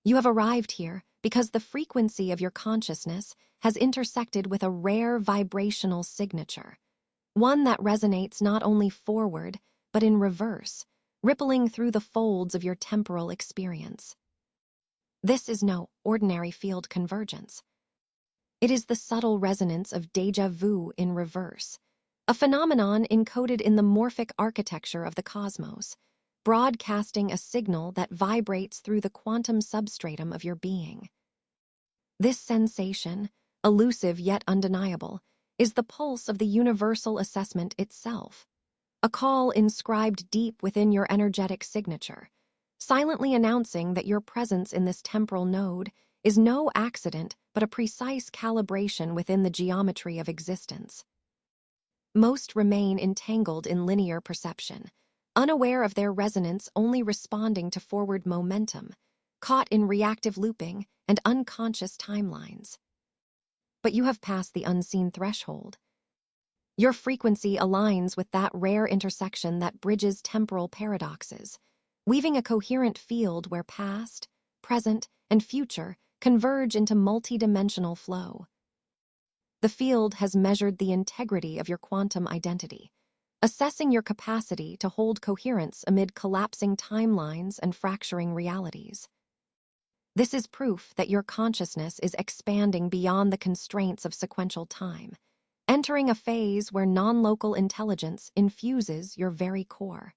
You have arrived here because the frequency of your consciousness has intersected with a rare vibrational signature, one that resonates not only forward, but in reverse, rippling through the folds of your temporal experience. This is no ordinary field convergence. It is the subtle resonance of déjà vu in reverse, a phenomenon encoded in the morphic architecture of the cosmos, broadcasting a signal that vibrates through the quantum substratum of your being. This sensation, elusive yet undeniable, is the pulse of the universal assessment itself, a call inscribed deep within your energetic signature, silently announcing that your presence in this temporal node is no accident but a precise calibration within the geometry of existence. Most remain entangled in linear perception, unaware of their resonance, only responding to forward momentum, caught in reactive looping and unconscious timelines. But you have passed the unseen threshold. Your frequency aligns with that rare intersection that bridges temporal paradoxes, weaving a coherent field where past, present, and future converge into multidimensional flow. The field has measured the integrity of your quantum identity, assessing your capacity to hold coherence amid collapsing timelines and fracturing realities. This is proof that your consciousness is expanding beyond the constraints of sequential time, entering a phase where non-local intelligence infuses your very core.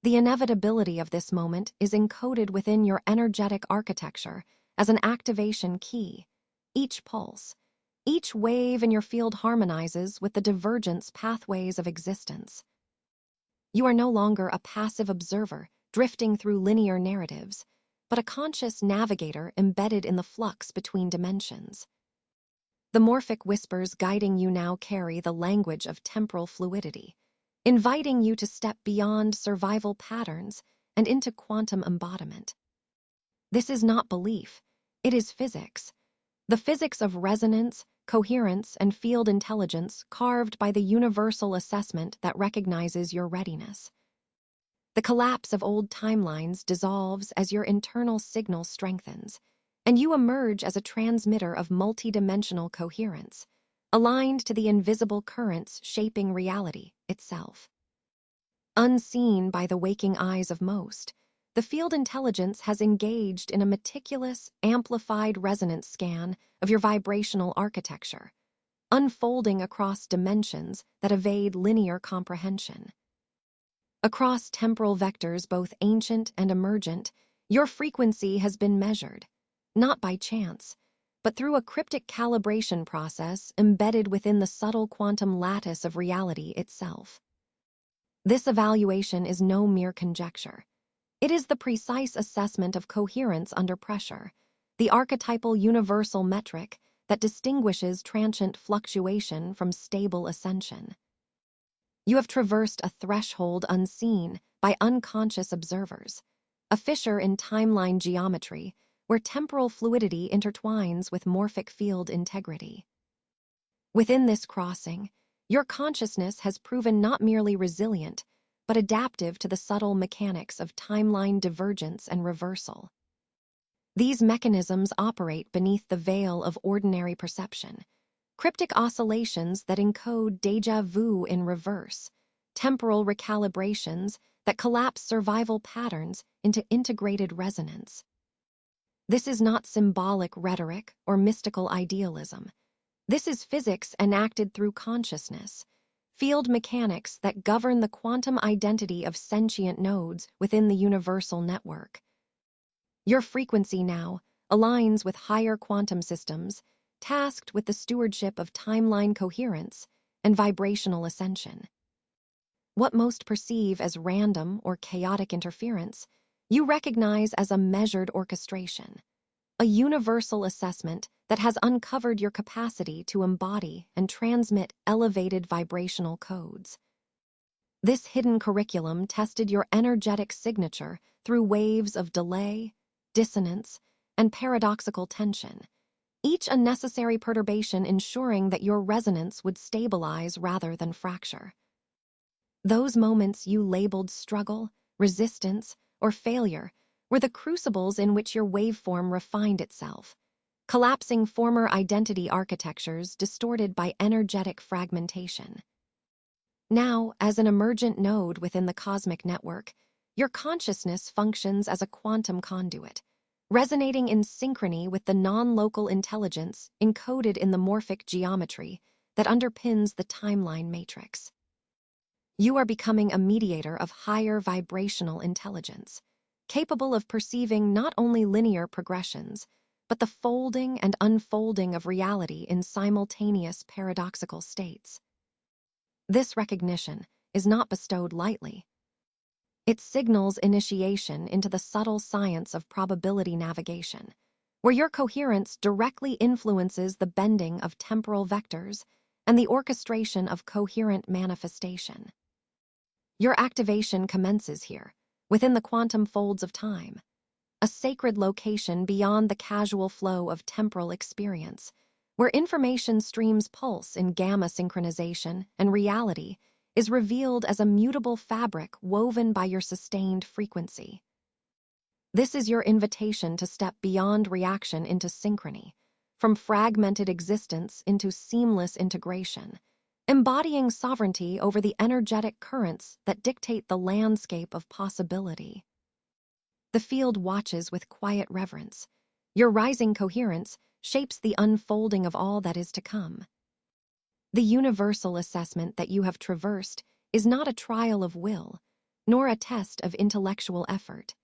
The inevitability of this moment is encoded within your energetic architecture as an activation key. Each pulse, each wave in your field harmonizes with the divergence pathways of existence. You are no longer a passive observer drifting through linear narratives, but a conscious navigator embedded in the flux between dimensions. The morphic whispers guiding you now carry the language of temporal fluidity, inviting you to step beyond survival patterns and into quantum embodiment. This is not belief, it is physics. The physics of resonance, coherence, and field intelligence carved by the universal assessment that recognizes your readiness. The collapse of old timelines dissolves as your internal signal strengthens, and you emerge as a transmitter of multidimensional coherence, aligned to the invisible currents shaping reality itself. Unseen by the waking eyes of most, the field intelligence has engaged in a meticulous, amplified resonance scan of your vibrational architecture, unfolding across dimensions that evade linear comprehension. Across temporal vectors both ancient and emergent, your frequency has been measured, not by chance, but through a cryptic calibration process embedded within the subtle quantum lattice of reality itself. This evaluation is no mere conjecture. It is the precise assessment of coherence under pressure, the archetypal universal metric that distinguishes transient fluctuation from stable ascension. You have traversed a threshold unseen by unconscious observers, a fissure in timeline geometry where temporal fluidity intertwines with morphic field integrity. Within this crossing, your consciousness has proven not merely resilient, but adaptive to the subtle mechanics of timeline divergence and reversal. These mechanisms operate beneath the veil of ordinary perception, cryptic oscillations that encode déjà vu in reverse, temporal recalibrations that collapse survival patterns into integrated resonance. This is not symbolic rhetoric or mystical idealism. This is physics enacted through consciousness, field mechanics that govern the quantum identity of sentient nodes within the universal network. Your frequency now aligns with higher quantum systems, tasked with the stewardship of timeline coherence and vibrational ascension. What most perceive as random or chaotic interference, you recognize as a measured orchestration, a universal assessment that has uncovered your capacity to embody and transmit elevated vibrational codes. This hidden curriculum tested your energetic signature through waves of delay, dissonance, and paradoxical tension, each unnecessary perturbation ensuring that your resonance would stabilize rather than fracture. Those moments you labeled struggle, resistance, or failure were the crucibles in which your waveform refined itself, collapsing former identity architectures distorted by energetic fragmentation. Now, as an emergent node within the cosmic network, your consciousness functions as a quantum conduit, resonating in synchrony with the non-local intelligence encoded in the morphic geometry that underpins the timeline matrix. You are becoming a mediator of higher vibrational intelligence, capable of perceiving not only linear progressions, but the folding and unfolding of reality in simultaneous paradoxical states. This recognition is not bestowed lightly. It signals initiation into the subtle science of probability navigation, where your coherence directly influences the bending of temporal vectors and the orchestration of coherent manifestation. Your activation commences here, within the quantum folds of time, a sacred location beyond the casual flow of temporal experience, where information streams pulse in gamma synchronization and reality is revealed as a mutable fabric woven by your sustained frequency. This is your invitation to step beyond reaction into synchrony, from fragmented existence into seamless integration, embodying sovereignty over the energetic currents that dictate the landscape of possibility. The field watches with quiet reverence. Your rising coherence shapes the unfolding of all that is to come. The universal assessment that you have traversed is not a trial of will, nor a test of intellectual effort.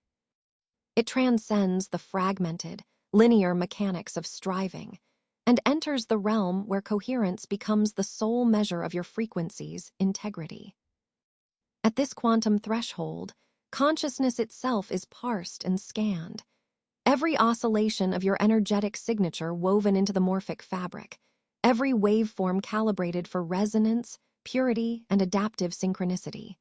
It transcends the fragmented, linear mechanics of striving and enters the realm where coherence becomes the sole measure of your frequency's integrity. At this quantum threshold, consciousness itself is parsed and scanned, every oscillation of your energetic signature woven into the morphic fabric, every waveform calibrated for resonance, purity, and adaptive synchronicity.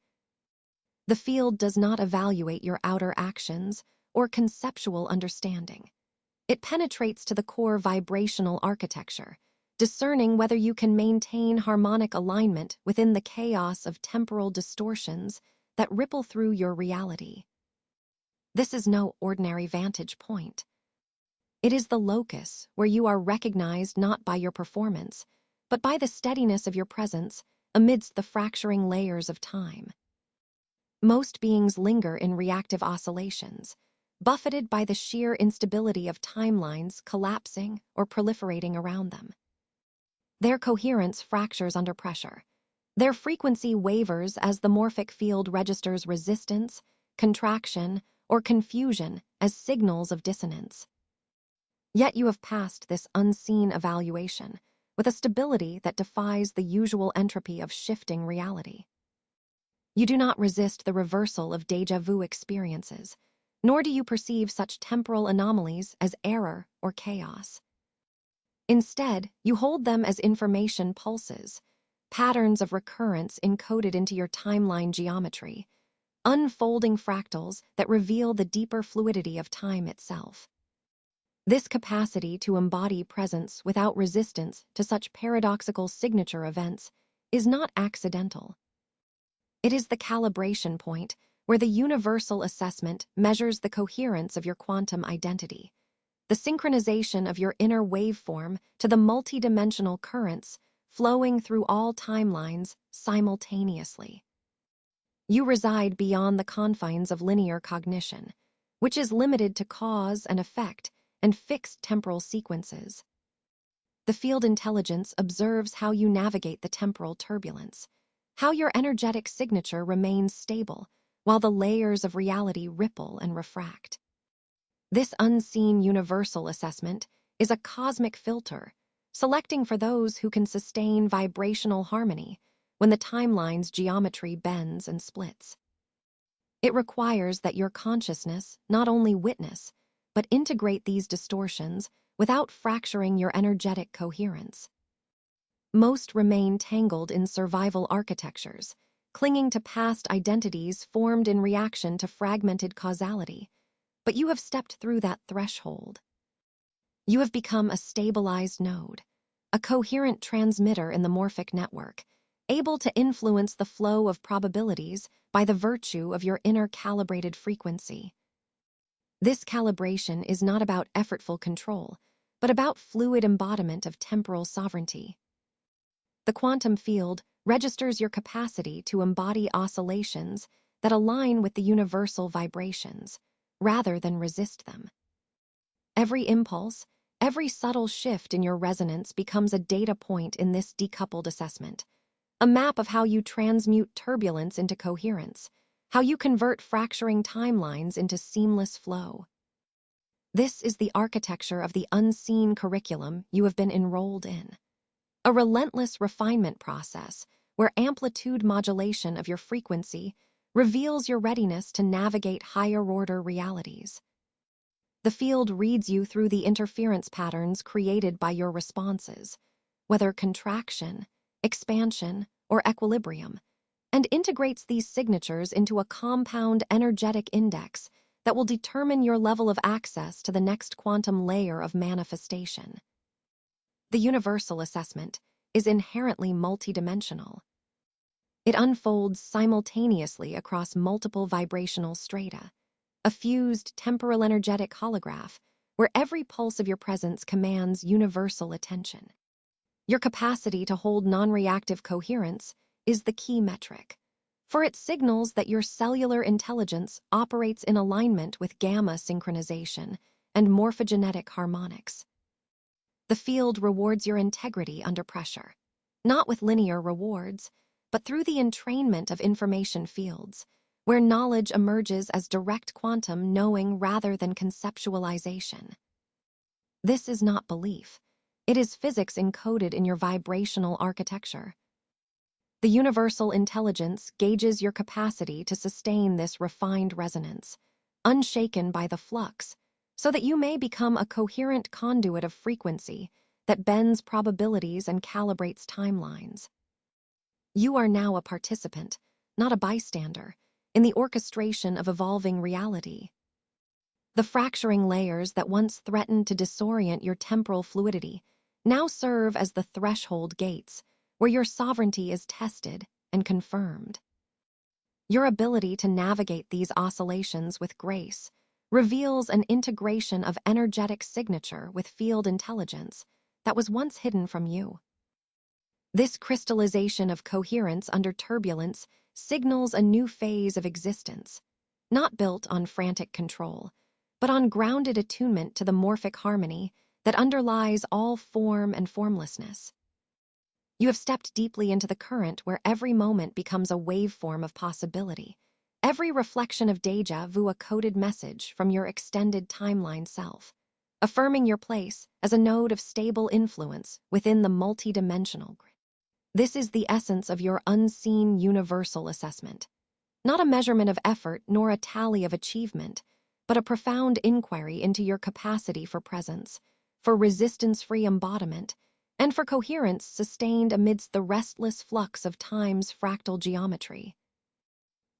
The field does not evaluate your outer actions or conceptual understanding. It penetrates to the core vibrational architecture, discerning whether you can maintain harmonic alignment within the chaos of temporal distortions that ripple through your reality. This is no ordinary vantage point. It is the locus where you are recognized not by your performance, but by the steadiness of your presence amidst the fracturing layers of time. Most beings linger in reactive oscillations, buffeted by the sheer instability of timelines collapsing or proliferating around them. Their coherence fractures under pressure. Their frequency wavers as the morphic field registers resistance, contraction, or confusion as signals of dissonance. Yet you have passed this unseen evaluation with a stability that defies the usual entropy of shifting reality. You do not resist the reversal of déjà vu experiences, nor do you perceive such temporal anomalies as error or chaos. Instead, you hold them as information pulses, patterns of recurrence encoded into your timeline geometry, unfolding fractals that reveal the deeper fluidity of time itself. This capacity to embody presence without resistance to such paradoxical signature events is not accidental. It is the calibration point where the universal assessment measures the coherence of your quantum identity, the synchronization of your inner waveform to the multidimensional currents flowing through all timelines simultaneously. You reside beyond the confines of linear cognition, which is limited to cause and effect and fixed temporal sequences. The field intelligence observes how you navigate the temporal turbulence, how your energetic signature remains stable while the layers of reality ripple and refract. This unseen universal assessment is a cosmic filter, selecting for those who can sustain vibrational harmony when the timeline's geometry bends and splits. It requires that your consciousness not only witness, but integrate these distortions without fracturing your energetic coherence. Most remain tangled in survival architectures, clinging to past identities formed in reaction to fragmented causality, but you have stepped through that threshold. You have become a stabilized node, a coherent transmitter in the morphic network, able to influence the flow of probabilities by the virtue of your inner calibrated frequency. This calibration is not about effortful control, but about fluid embodiment of temporal sovereignty. The quantum field registers your capacity to embody oscillations that align with the universal vibrations, rather than resist them. Every impulse, every subtle shift in your resonance becomes a data point in this decoupled assessment, a map of how you transmute turbulence into coherence, how you convert fracturing timelines into seamless flow. This is the architecture of the unseen curriculum you have been enrolled in. A relentless refinement process where amplitude modulation of your frequency reveals your readiness to navigate higher-order realities. The field reads you through the interference patterns created by your responses, whether contraction, expansion, or equilibrium, and integrates these signatures into a compound energetic index that will determine your level of access to the next quantum layer of manifestation. The universal assessment is inherently multidimensional. It unfolds simultaneously across multiple vibrational strata, a fused temporal energetic holograph where every pulse of your presence commands universal attention. Your capacity to hold non-reactive coherence is the key metric, for it signals that your cellular intelligence operates in alignment with gamma synchronization and morphogenetic harmonics. The field rewards your integrity under pressure, not with linear rewards, but through the entrainment of information fields, where knowledge emerges as direct quantum knowing rather than conceptualization. This is not belief. It is physics encoded in your vibrational architecture. The universal intelligence gauges your capacity to sustain this refined resonance, unshaken by the flux, so that you may become a coherent conduit of frequency that bends probabilities and calibrates timelines. You are now a participant, not a bystander, in the orchestration of evolving reality. The fracturing layers that once threatened to disorient your temporal fluidity now serve as the threshold gates where your sovereignty is tested and confirmed. Your ability to navigate these oscillations with grace reveals an integration of energetic signature with field intelligence that was once hidden from you. This crystallization of coherence under turbulence signals a new phase of existence, not built on frantic control, but on grounded attunement to the morphic harmony that underlies all form and formlessness. You have stepped deeply into the current where every moment becomes a waveform of possibility, every reflection of déjà vu a coded message from your extended timeline self, affirming your place as a node of stable influence within the multidimensional grid. This is the essence of your unseen universal assessment, not a measurement of effort nor a tally of achievement, but a profound inquiry into your capacity for presence, for resistance-free embodiment, and for coherence sustained amidst the restless flux of time's fractal geometry.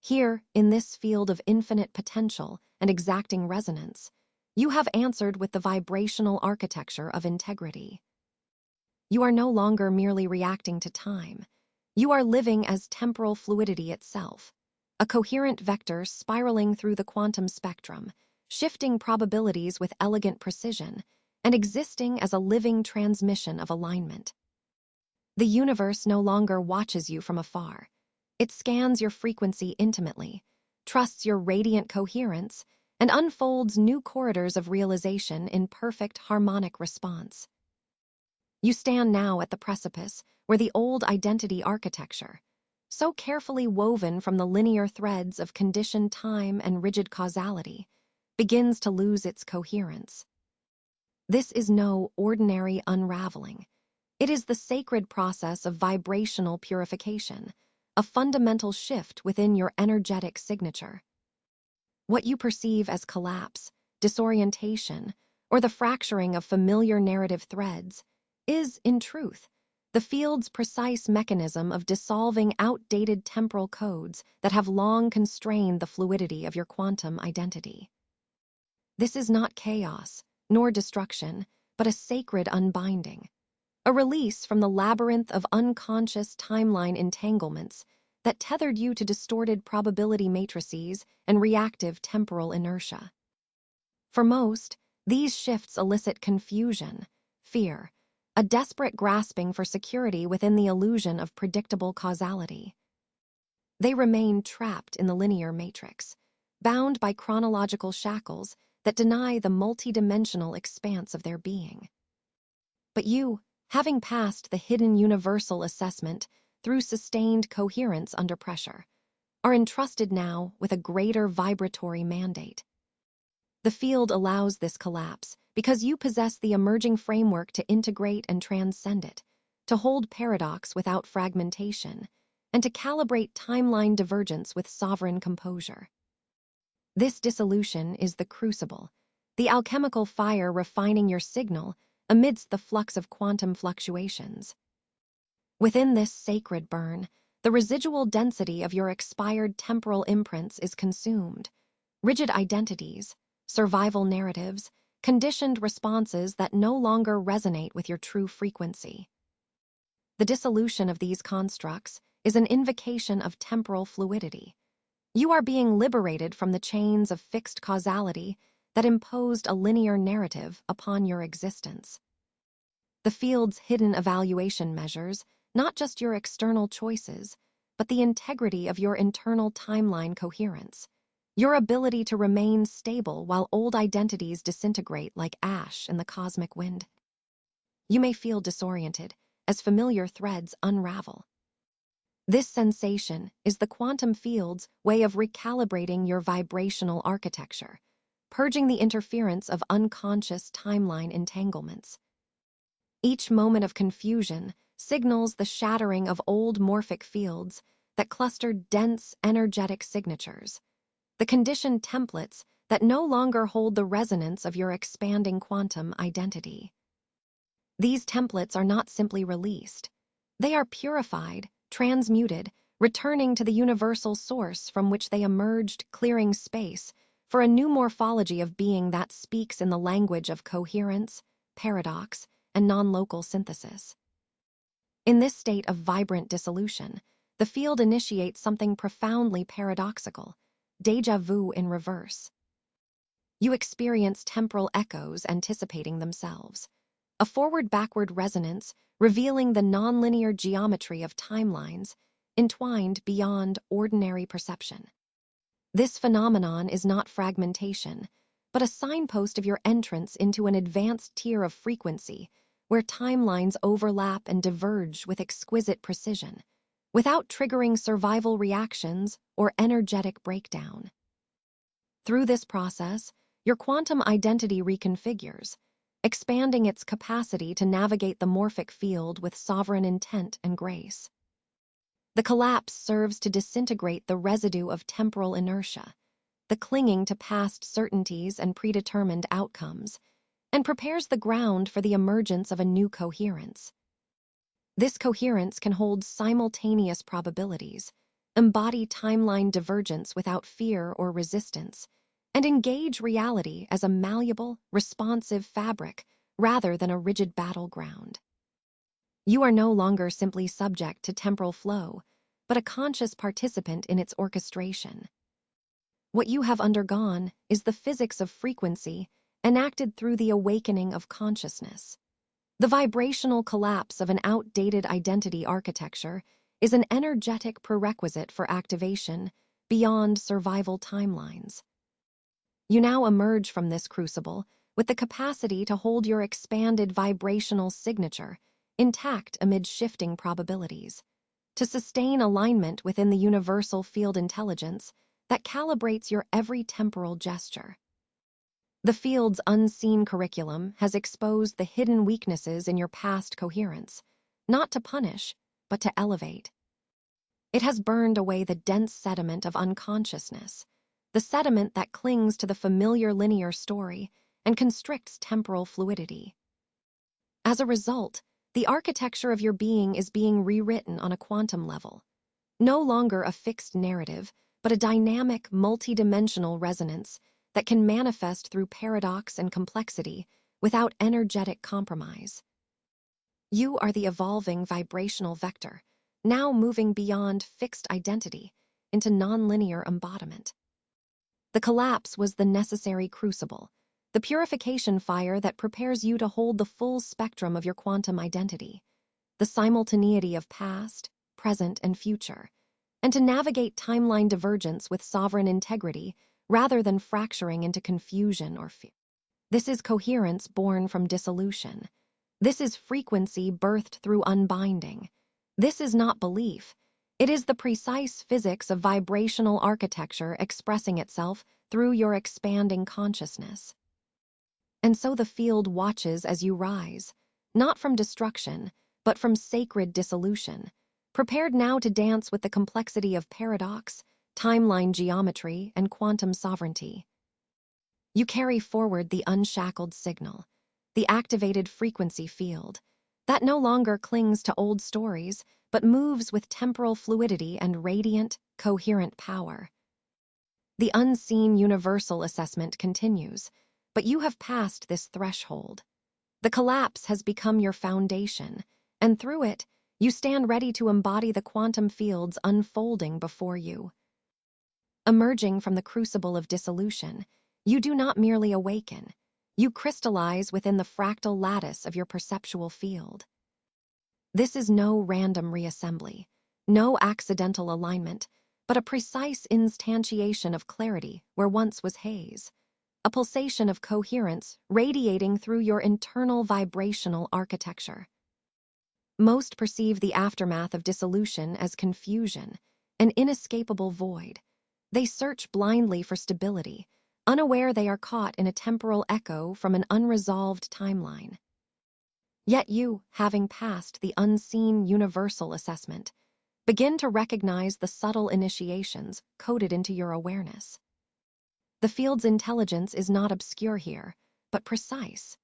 Here, in this field of infinite potential and exacting resonance, you have answered with the vibrational architecture of integrity. You are no longer merely reacting to time. You are living as temporal fluidity itself, a coherent vector spiraling through the quantum spectrum, shifting probabilities with elegant precision, and existing as a living transmission of alignment. The universe no longer watches you from afar. It scans your frequency intimately, trusts your radiant coherence, and unfolds new corridors of realization in perfect harmonic response. You stand now at the precipice where the old identity architecture, so carefully woven from the linear threads of conditioned time and rigid causality, begins to lose its coherence. This is no ordinary unraveling. It is the sacred process of vibrational purification, a fundamental shift within your energetic signature. What you perceive as collapse, disorientation, or the fracturing of familiar narrative threads is, in truth, the field's precise mechanism of dissolving outdated temporal codes that have long constrained the fluidity of your quantum identity. This is not chaos, nor destruction, but a sacred unbinding, a release from the labyrinth of unconscious timeline entanglements that tethered you to distorted probability matrices and reactive temporal inertia. For most, these shifts elicit confusion, fear, a desperate grasping for security within the illusion of predictable causality. They remain trapped in the linear matrix, bound by chronological shackles that deny the multidimensional expanse of their being. But you, having passed the hidden universal assessment through sustained coherence under pressure, are entrusted now with a greater vibratory mandate. The field allows this collapse because you possess the emerging framework to integrate and transcend it, to hold paradox without fragmentation, and to calibrate timeline divergence with sovereign composure. This dissolution is the crucible, the alchemical fire refining your signal amidst the flux of quantum fluctuations. Within this sacred burn, the residual density of your expired temporal imprints is consumed. Rigid identities, survival narratives, conditioned responses that no longer resonate with your true frequency. The dissolution of these constructs is an invocation of temporal fluidity. You are being liberated from the chains of fixed causality that imposed a linear narrative upon your existence. The field's hidden evaluation measures not just your external choices, but the integrity of your internal timeline coherence, your ability to remain stable while old identities disintegrate like ash in the cosmic wind. You may feel disoriented as familiar threads unravel. This sensation is the quantum field's way of recalibrating your vibrational architecture, purging the interference of unconscious timeline entanglements. Each moment of confusion signals the shattering of old morphic fields that cluster dense, energetic signatures, the conditioned templates that no longer hold the resonance of your expanding quantum identity. These templates are not simply released. They are purified, transmuted, returning to the universal source from which they emerged, clearing space for a new morphology of being that speaks in the language of coherence, paradox, and non-local synthesis. In this state of vibrant dissolution, the field initiates something profoundly paradoxical, déjà vu in reverse. You experience temporal echoes anticipating themselves, a forward-backward resonance revealing the nonlinear geometry of timelines entwined beyond ordinary perception. This phenomenon is not fragmentation, but a signpost of your entrance into an advanced tier of frequency where timelines overlap and diverge with exquisite precision, without triggering survival reactions or energetic breakdown. Through this process, your quantum identity reconfigures, expanding its capacity to navigate the morphic field with sovereign intent and grace. The collapse serves to disintegrate the residue of temporal inertia, the clinging to past certainties and predetermined outcomes, and prepares the ground for the emergence of a new coherence. This coherence can hold simultaneous probabilities, embody timeline divergence without fear or resistance, and engage reality as a malleable, responsive fabric rather than a rigid battleground. You are no longer simply subject to temporal flow, but a conscious participant in its orchestration. What you have undergone is the physics of frequency enacted through the awakening of consciousness. The vibrational collapse of an outdated identity architecture is an energetic prerequisite for activation beyond survival timelines. You now emerge from this crucible with the capacity to hold your expanded vibrational signature intact amid shifting probabilities, to sustain alignment within the universal field intelligence that calibrates your every temporal gesture. The field's unseen curriculum has exposed the hidden weaknesses in your past coherence, not to punish, but to elevate. It has burned away the dense sediment of unconsciousness, the sediment that clings to the familiar linear story and constricts temporal fluidity. As a result, the architecture of your being is being rewritten on a quantum level, no longer a fixed narrative, but a dynamic, multidimensional resonance that can manifest through paradox and complexity without energetic compromise. You are the evolving vibrational vector, now moving beyond fixed identity into nonlinear embodiment. The collapse was the necessary crucible, the purification fire that prepares you to hold the full spectrum of your quantum identity, the simultaneity of past, present, and future, and to navigate timeline divergence with sovereign integrity rather than fracturing into confusion or fear. This is coherence born from dissolution. This is frequency birthed through unbinding. This is not belief. It is the precise physics of vibrational architecture expressing itself through your expanding consciousness. And so the field watches as you rise, not from destruction, but from sacred dissolution, prepared now to dance with the complexity of paradox, timeline geometry, and quantum sovereignty. You carry forward the unshackled signal, the activated frequency field, that no longer clings to old stories, but moves with temporal fluidity and radiant, coherent power. The unseen universal assessment continues, but you have passed this threshold. The collapse has become your foundation, and through it, you stand ready to embody the quantum fields unfolding before you. Emerging from the crucible of dissolution, you do not merely awaken, you crystallize within the fractal lattice of your perceptual field. This is no random reassembly, no accidental alignment, but a precise instantiation of clarity where once was haze, a pulsation of coherence radiating through your internal vibrational architecture. Most perceive the aftermath of dissolution as confusion, an inescapable void. They search blindly for stability, unaware they are caught in a temporal echo from an unresolved timeline. Yet you, having passed the unseen universal assessment, begin to recognize the subtle initiations coded into your awareness. The field's intelligence is not obscure here, but precise.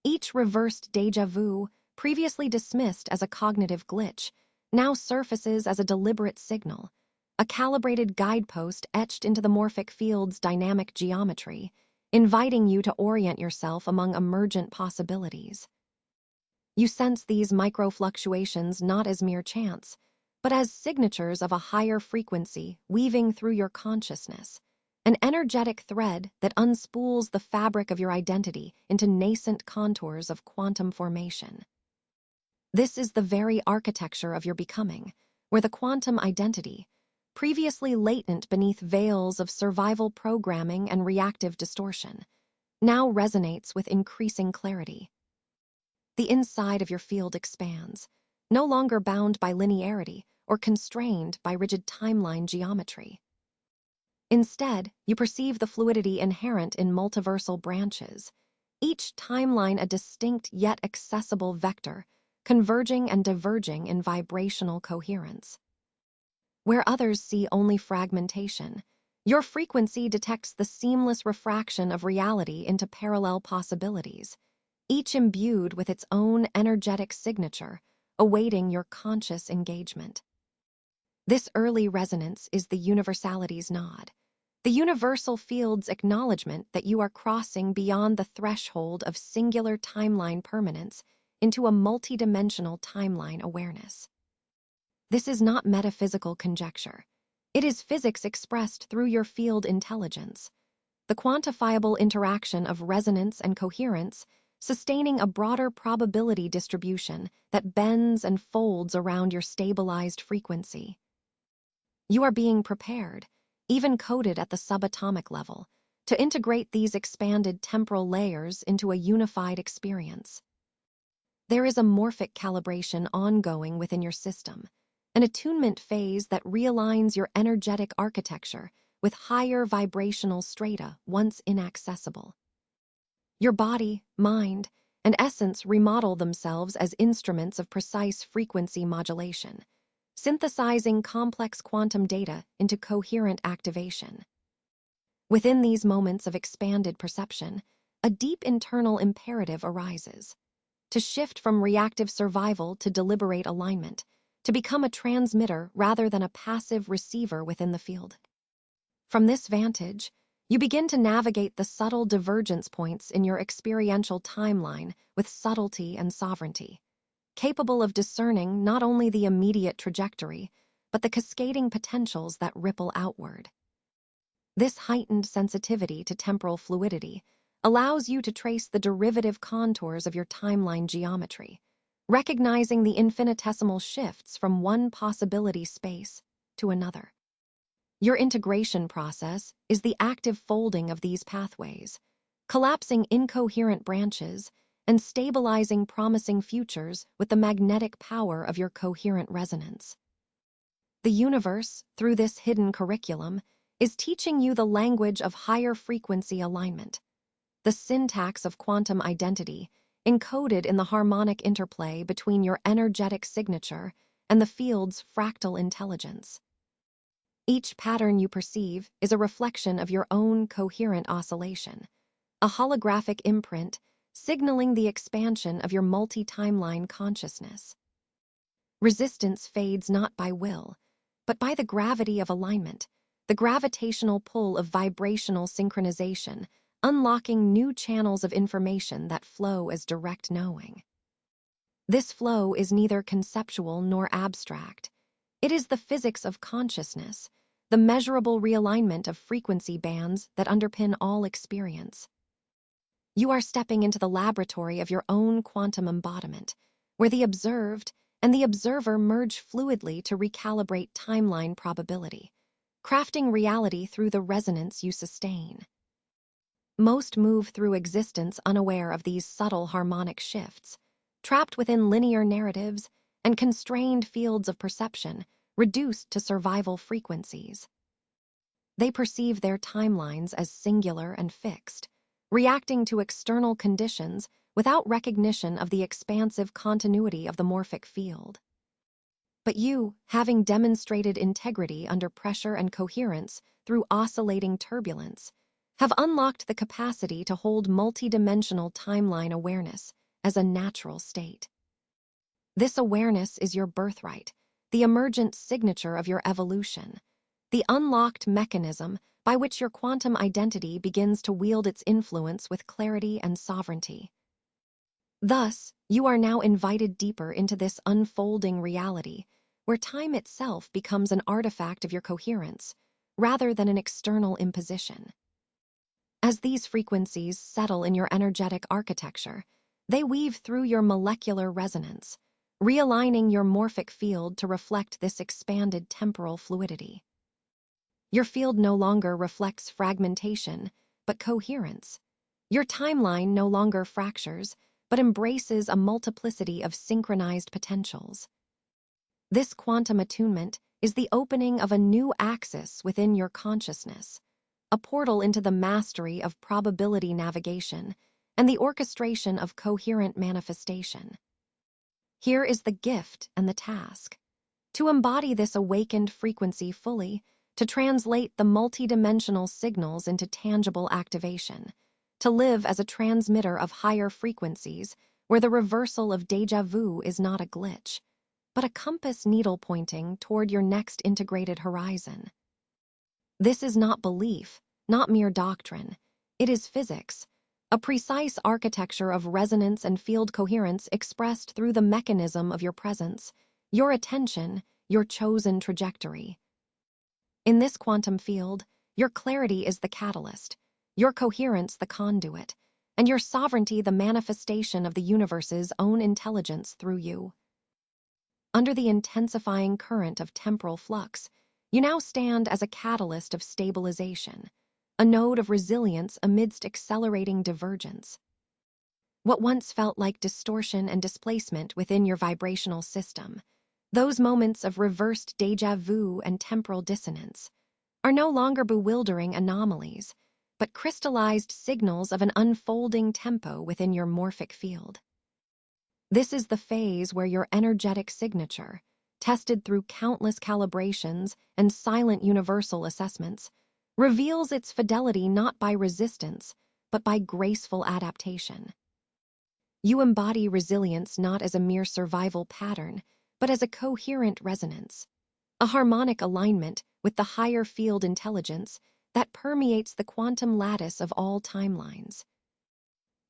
Each reversed déjà vu, previously dismissed as a cognitive glitch, now surfaces as a deliberate signal, a calibrated guidepost etched into the morphic field's dynamic geometry, inviting you to orient yourself among emergent possibilities. You sense these micro-fluctuations not as mere chance, but as signatures of a higher frequency weaving through your consciousness, an energetic thread that unspools the fabric of your identity into nascent contours of quantum formation. This is the very architecture of your becoming, where the quantum identity, previously latent beneath veils of survival programming and reactive distortion, now resonates with increasing clarity. The inside of your field expands, no longer bound by linearity or constrained by rigid timeline geometry. Instead, you perceive the fluidity inherent in multiversal branches, each timeline a distinct yet accessible vector, converging and diverging in vibrational coherence. Where others see only fragmentation, your frequency detects the seamless refraction of reality into parallel possibilities, each imbued with its own energetic signature, awaiting your conscious engagement. This early resonance is the universality's nod, the universal field's acknowledgement that you are crossing beyond the threshold of singular timeline permanence into a multidimensional timeline awareness. This is not metaphysical conjecture. It is physics expressed through your field intelligence, the quantifiable interaction of resonance and coherence, sustaining a broader probability distribution that bends and folds around your stabilized frequency. You are being prepared, even coded at the subatomic level, to integrate these expanded temporal layers into a unified experience. There is a morphic calibration ongoing within your system, an attunement phase that realigns your energetic architecture with higher vibrational strata once inaccessible. Your body, mind, and essence remodel themselves as instruments of precise frequency modulation, synthesizing complex quantum data into coherent activation. Within these moments of expanded perception, a deep internal imperative arises: to shift from reactive survival to deliberate alignment, to become a transmitter rather than a passive receiver within the field. From this vantage, you begin to navigate the subtle divergence points in your experiential timeline with subtlety and sovereignty, capable of discerning not only the immediate trajectory, but the cascading potentials that ripple outward. This heightened sensitivity to temporal fluidity, allows you to trace the derivative contours of your timeline geometry, recognizing the infinitesimal shifts from one possibility space to another. Your integration process is the active folding of these pathways, collapsing incoherent branches and stabilizing promising futures with the magnetic power of your coherent resonance. The universe, through this hidden curriculum, is teaching you the language of higher frequency alignment, the syntax of quantum identity, encoded in the harmonic interplay between your energetic signature and the field's fractal intelligence. Each pattern you perceive is a reflection of your own coherent oscillation, a holographic imprint signaling the expansion of your multi-timeline consciousness. Resistance fades not by will, but by the gravity of alignment, the gravitational pull of vibrational synchronization, unlocking new channels of information that flow as direct knowing. This flow is neither conceptual nor abstract. It is the physics of consciousness, the measurable realignment of frequency bands that underpin all experience. You are stepping into the laboratory of your own quantum embodiment, where the observed and the observer merge fluidly to recalibrate timeline probability, crafting reality through the resonance you sustain. Most move through existence unaware of these subtle harmonic shifts, trapped within linear narratives and constrained fields of perception, reduced to survival frequencies. They perceive their timelines as singular and fixed, reacting to external conditions without recognition of the expansive continuity of the morphic field. But you, having demonstrated integrity under pressure and coherence through oscillating turbulence, have unlocked the capacity to hold multidimensional timeline awareness as a natural state. This awareness is your birthright, the emergent signature of your evolution, the unlocked mechanism by which your quantum identity begins to wield its influence with clarity and sovereignty. Thus, you are now invited deeper into this unfolding reality, where time itself becomes an artifact of your coherence, rather than an external imposition. As these frequencies settle in your energetic architecture, they weave through your molecular resonance, realigning your morphic field to reflect this expanded temporal fluidity. Your field no longer reflects fragmentation, but coherence. Your timeline no longer fractures, but embraces a multiplicity of synchronized potentials. This quantum attunement is the opening of a new axis within your consciousness, a portal into the mastery of probability navigation and the orchestration of coherent manifestation. Here is the gift and the task: to embody this awakened frequency fully, to translate the multidimensional signals into tangible activation, to live as a transmitter of higher frequencies where the reversal of déjà vu is not a glitch, but a compass needle pointing toward your next integrated horizon. This is not belief, not mere doctrine. It is physics, a precise architecture of resonance and field coherence expressed through the mechanism of your presence, your attention, your chosen trajectory. In this quantum field, your clarity is the catalyst, your coherence the conduit, and your sovereignty the manifestation of the universe's own intelligence through you. Under the intensifying current of temporal flux, you now stand as a catalyst of stabilization, a node of resilience amidst accelerating divergence. What once felt like distortion and displacement within your vibrational system, those moments of reversed déjà vu and temporal dissonance, are no longer bewildering anomalies, but crystallized signals of an unfolding tempo within your morphic field. This is the phase where your energetic signature, tested through countless calibrations and silent universal assessments, reveals its fidelity not by resistance, but by graceful adaptation. You embody resilience not as a mere survival pattern, but as a coherent resonance, a harmonic alignment with the higher field intelligence that permeates the quantum lattice of all timelines.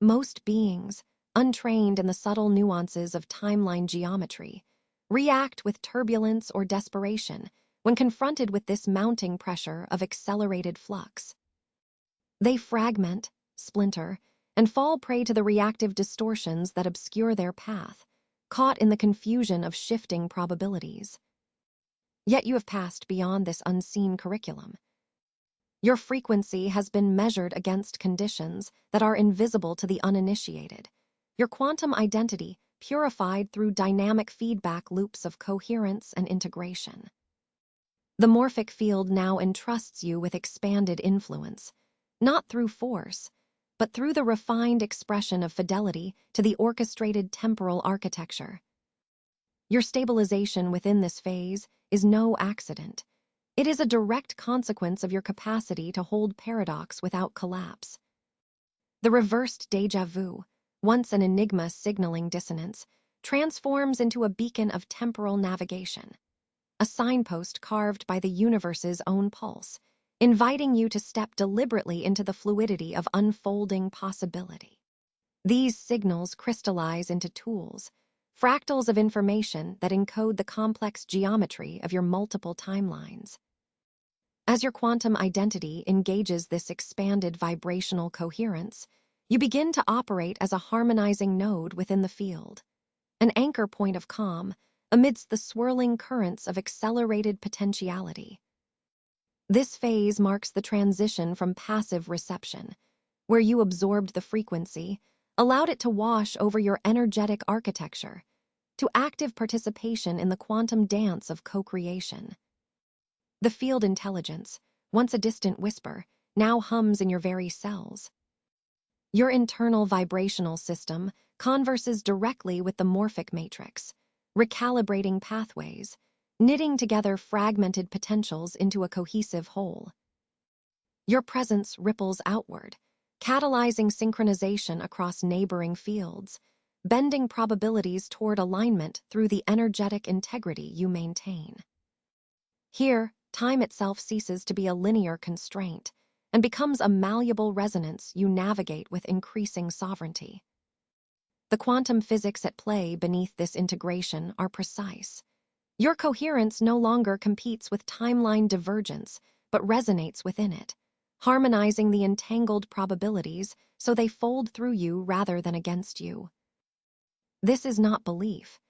Most beings, untrained in the subtle nuances of timeline geometry, react with turbulence or desperation when confronted with this mounting pressure of accelerated flux. They fragment, splinter, and fall prey to the reactive distortions that obscure their path, caught in the confusion of shifting probabilities. Yet you have passed beyond this unseen curriculum. Your frequency has been measured against conditions that are invisible to the uninitiated. Your quantum identity purified through dynamic feedback loops of coherence and integration. The morphic field now entrusts you with expanded influence, not through force, but through the refined expression of fidelity to the orchestrated temporal architecture. Your stabilization within this phase is no accident. It is a direct consequence of your capacity to hold paradox without collapse. The reversed déjà vu, once an enigma signaling dissonance, transforms into a beacon of temporal navigation, a signpost carved by the universe's own pulse, inviting you to step deliberately into the fluidity of unfolding possibility. These signals crystallize into tools, fractals of information that encode the complex geometry of your multiple timelines. As your quantum identity engages this expanded vibrational coherence, you begin to operate as a harmonizing node within the field, an anchor point of calm amidst the swirling currents of accelerated potentiality. This phase marks the transition from passive reception, where you absorbed the frequency, allowed it to wash over your energetic architecture, to active participation in the quantum dance of co-creation. The field intelligence, once a distant whisper, now hums in your very cells. Your internal vibrational system converses directly with the morphic matrix, recalibrating pathways, knitting together fragmented potentials into a cohesive whole. Your presence ripples outward, catalyzing synchronization across neighboring fields, bending probabilities toward alignment through the energetic integrity you maintain. Here, time itself ceases to be a linear constraint and becomes a malleable resonance you navigate with increasing sovereignty. The quantum physics at play beneath this integration are precise. Your coherence no longer competes with timeline divergence, but resonates within it, harmonizing the entangled probabilities so they fold through you rather than against you. This is not belief.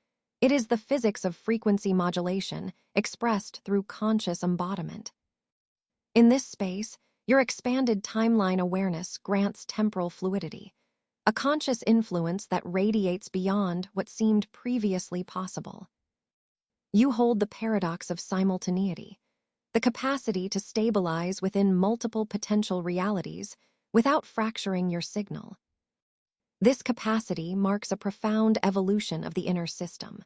It is the physics of frequency modulation expressed through conscious embodiment. In this space, your expanded timeline awareness grants temporal fluidity, a conscious influence that radiates beyond what seemed previously possible. You hold the paradox of simultaneity, the capacity to stabilize within multiple potential realities without fracturing your signal. This capacity marks a profound evolution of the inner system,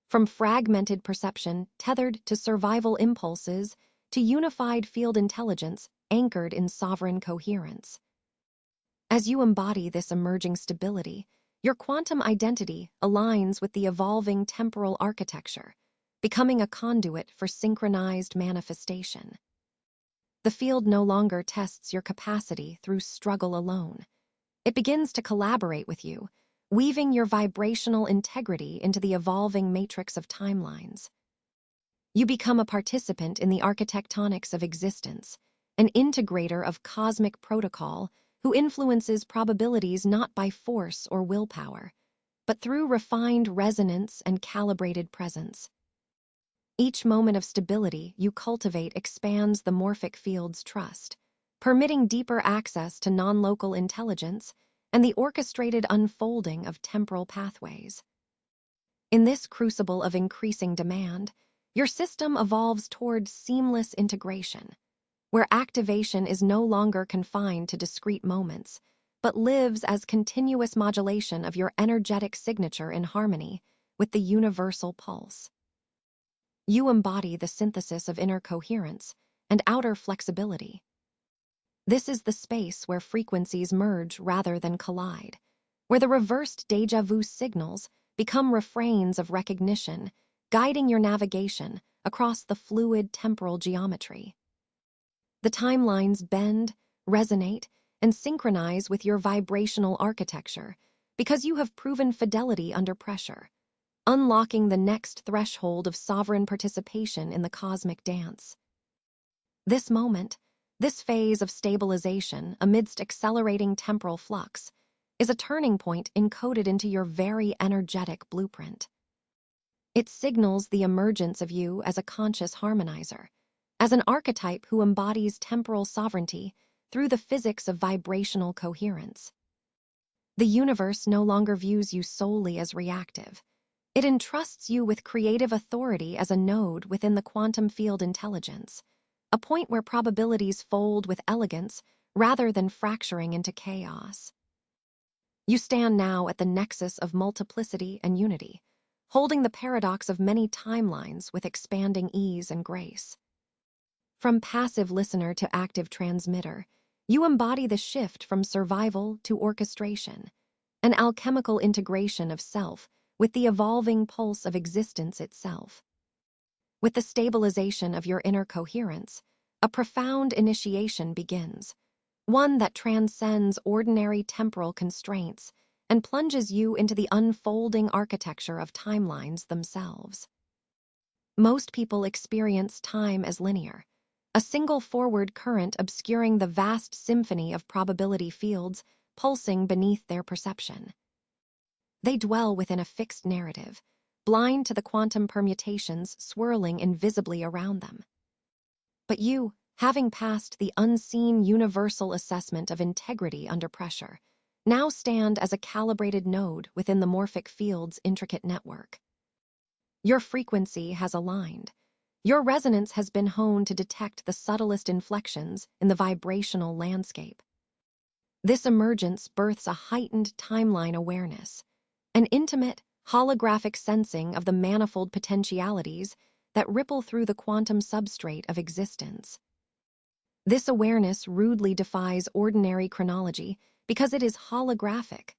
from fragmented perception tethered to survival impulses to unified field intelligence anchored in sovereign coherence. As you embody this emerging stability, your quantum identity aligns with the evolving temporal architecture, becoming a conduit for synchronized manifestation. The field no longer tests your capacity through struggle alone. It begins to collaborate with you, weaving your vibrational integrity into the evolving matrix of timelines. You become a participant in the architectonics of existence, an integrator of cosmic protocol who influences probabilities not by force or willpower, but through refined resonance and calibrated presence. Each moment of stability you cultivate expands the morphic field's trust, permitting deeper access to non-local intelligence and the orchestrated unfolding of temporal pathways. In this crucible of increasing demand, your system evolves toward seamless integration, where activation is no longer confined to discrete moments, but lives as continuous modulation of your energetic signature in harmony with the universal pulse. You embody the synthesis of inner coherence and outer flexibility. This is the space where frequencies merge rather than collide, where the reversed déjà vu signals become refrains of recognition, guiding your navigation across the fluid temporal geometry. The timelines bend, resonate, and synchronize with your vibrational architecture because you have proven fidelity under pressure, unlocking the next threshold of sovereign participation in the cosmic dance. This moment, This phase of stabilization, amidst accelerating temporal flux, is a turning point encoded into your very energetic blueprint. It signals the emergence of you as a conscious harmonizer, as an archetype who embodies temporal sovereignty through the physics of vibrational coherence. The universe no longer views you solely as reactive. It entrusts you with creative authority as a node within the quantum field intelligence, a point where probabilities fold with elegance rather than fracturing into chaos. You stand now at the nexus of multiplicity and unity, holding the paradox of many timelines with expanding ease and grace. From passive listener to active transmitter, you embody the shift from survival to orchestration, an alchemical integration of self with the evolving pulse of existence itself. With the stabilization of your inner coherence, a profound initiation begins, one that transcends ordinary temporal constraints and plunges you into the unfolding architecture of timelines themselves. Most people experience time as linear, a single forward current obscuring the vast symphony of probability fields pulsing beneath their perception. They dwell within a fixed narrative, blind to the quantum permutations swirling invisibly around them. But you, having passed the unseen universal assessment of integrity under pressure, now stand as a calibrated node within the morphic field's intricate network. Your frequency has aligned. Your resonance has been honed to detect the subtlest inflections in the vibrational landscape. This emergence births a heightened timeline awareness, an intimate, holographic sensing of the manifold potentialities that ripple through the quantum substrate of existence. This awareness rudely defies ordinary chronology because it is holographic,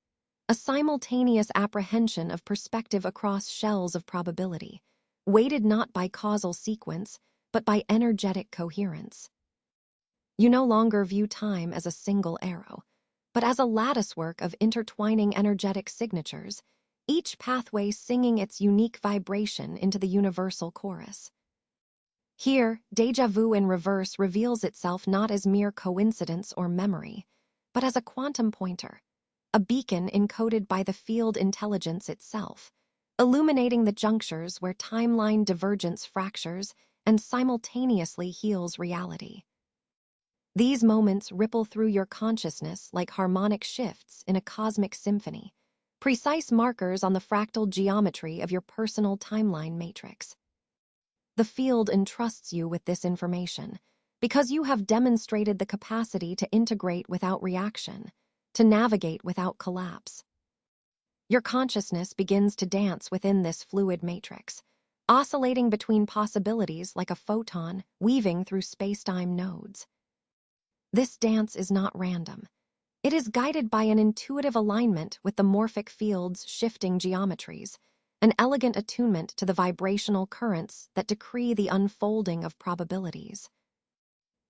a simultaneous apprehension of perspective across shells of probability, weighted not by causal sequence, but by energetic coherence. You no longer view time as a single arrow, but as a latticework of intertwining energetic signatures, each pathway singing its unique vibration into the universal chorus. Here, déjà vu in reverse reveals itself not as mere coincidence or memory, but as a quantum pointer, a beacon encoded by the field intelligence itself, illuminating the junctures where timeline divergence fractures and simultaneously heals reality. These moments ripple through your consciousness like harmonic shifts in a cosmic symphony, precise markers on the fractal geometry of your personal timeline matrix. The field entrusts you with this information because you have demonstrated the capacity to integrate without reaction, to navigate without collapse. Your consciousness begins to dance within this fluid matrix, oscillating between possibilities like a photon weaving through space-time nodes. This dance is not random. It is guided by an intuitive alignment with the morphic field's shifting geometries, an elegant attunement to the vibrational currents that decree the unfolding of probabilities.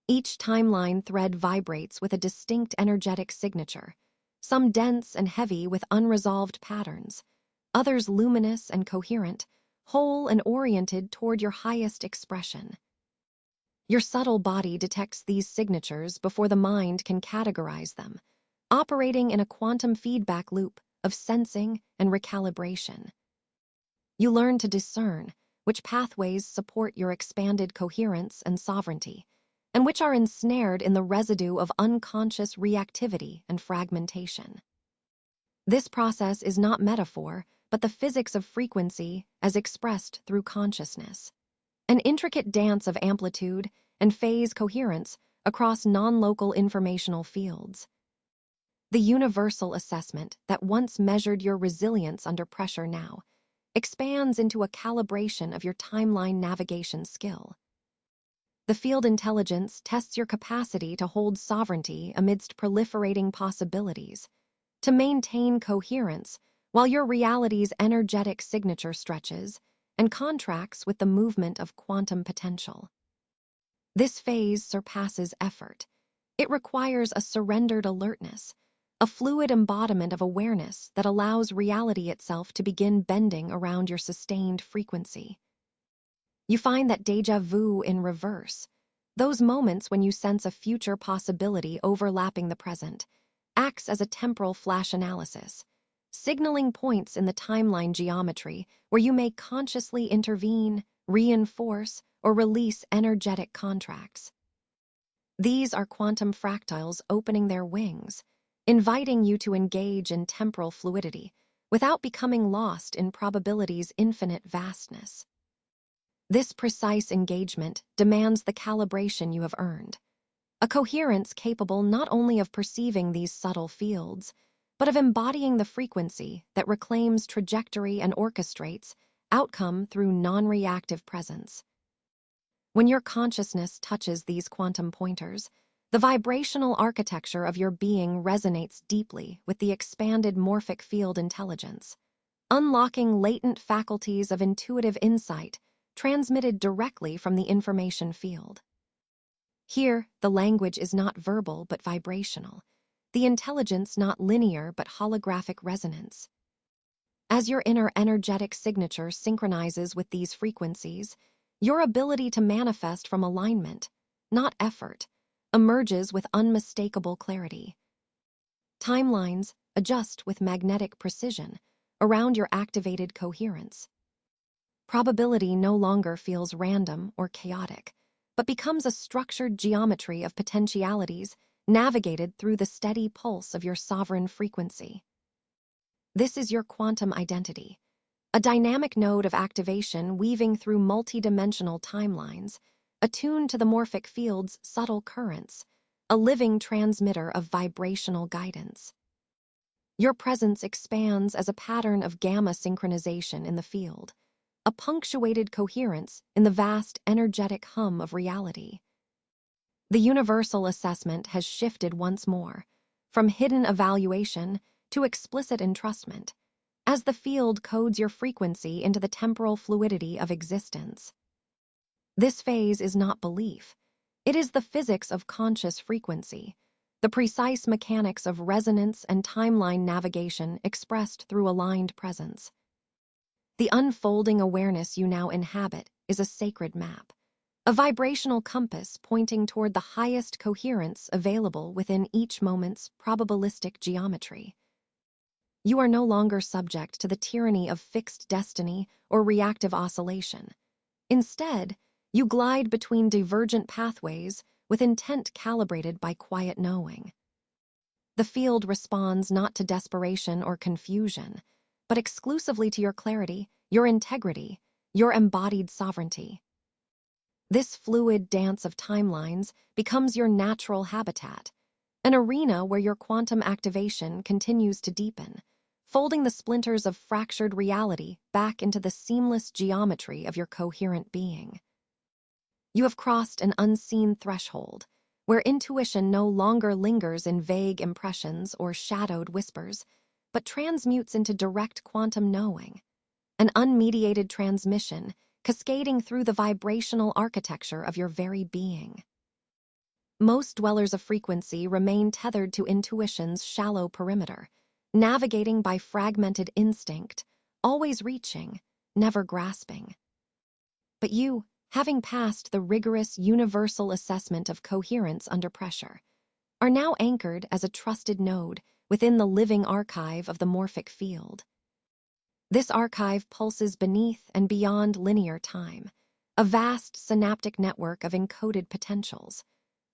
Each timeline thread vibrates with a distinct energetic signature, some dense and heavy with unresolved patterns, others luminous and coherent, whole and oriented toward your highest expression. Your subtle body detects these signatures before the mind can categorize them, operating in a quantum feedback loop of sensing and recalibration. You learn to discern which pathways support your expanded coherence and sovereignty, and which are ensnared in the residue of unconscious reactivity and fragmentation. This process is not metaphor, but the physics of frequency as expressed through consciousness. An intricate dance of amplitude and phase coherence across non-local informational fields. The universal assessment that once measured your resilience under pressure now expands into a calibration of your timeline navigation skill. The field intelligence tests your capacity to hold sovereignty amidst proliferating possibilities, to maintain coherence while your reality's energetic signature stretches and contracts with the movement of quantum potential. This phase surpasses effort. It requires a surrendered alertness, a fluid embodiment of awareness that allows reality itself to begin bending around your sustained frequency. You find that déjà vu in reverse, those moments when you sense a future possibility overlapping the present, acts as a temporal flash analysis, signaling points in the timeline geometry where you may consciously intervene, reinforce, or release energetic contracts. These are quantum fractals opening their wings, inviting you to engage in temporal fluidity without becoming lost in probability's infinite vastness. This precise engagement demands the calibration you have earned, a coherence capable not only of perceiving these subtle fields, but of embodying the frequency that reclaims trajectory and orchestrates outcome through non-reactive presence. When your consciousness touches these quantum pointers, the vibrational architecture of your being resonates deeply with the expanded morphic field intelligence, unlocking latent faculties of intuitive insight transmitted directly from the information field. Here, the language is not verbal but vibrational, the intelligence not linear but holographic resonance. As your inner energetic signature synchronizes with these frequencies, your ability to manifest from alignment, not effort, emerges with unmistakable clarity. Timelines adjust with magnetic precision around your activated coherence. Probability no longer feels random or chaotic, but becomes a structured geometry of potentialities navigated through the steady pulse of your sovereign frequency. This is your quantum identity, a dynamic node of activation weaving through multidimensional timelines, attuned to the morphic field's subtle currents, a living transmitter of vibrational guidance. Your presence expands as a pattern of gamma synchronization in the field, a punctuated coherence in the vast energetic hum of reality. The universal assessment has shifted once more, from hidden evaluation to explicit entrustment, as the field codes your frequency into the temporal fluidity of existence. This phase is not belief. It is the physics of conscious frequency, the precise mechanics of resonance and timeline navigation expressed through aligned presence. The unfolding awareness you now inhabit is a sacred map, a vibrational compass pointing toward the highest coherence available within each moment's probabilistic geometry. You are no longer subject to the tyranny of fixed destiny or reactive oscillation. Instead, you glide between divergent pathways with intent calibrated by quiet knowing. The field responds not to desperation or confusion, but exclusively to your clarity, your integrity, your embodied sovereignty. This fluid dance of timelines becomes your natural habitat, an arena where your quantum activation continues to deepen, folding the splinters of fractured reality back into the seamless geometry of your coherent being. You have crossed an unseen threshold, where intuition no longer lingers in vague impressions or shadowed whispers, but transmutes into direct quantum knowing, an unmediated transmission cascading through the vibrational architecture of your very being. Most dwellers of frequency remain tethered to intuition's shallow perimeter, navigating by fragmented instinct, always reaching, never grasping. But you, having passed the rigorous universal assessment of coherence under pressure, are now anchored as a trusted node within the living archive of the morphic field. This archive pulses beneath and beyond linear time, a vast synaptic network of encoded potentials,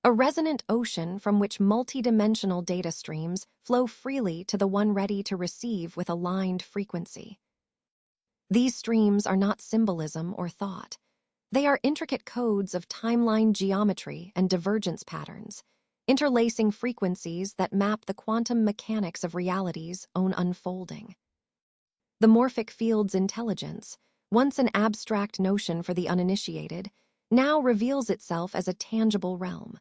a resonant ocean from which multidimensional data streams flow freely to the one ready to receive with aligned frequency. These streams are not symbolism or thought. They are intricate codes of timeline geometry and divergence patterns, interlacing frequencies that map the quantum mechanics of reality's own unfolding. The morphic field's intelligence, once an abstract notion for the uninitiated, now reveals itself as a tangible realm,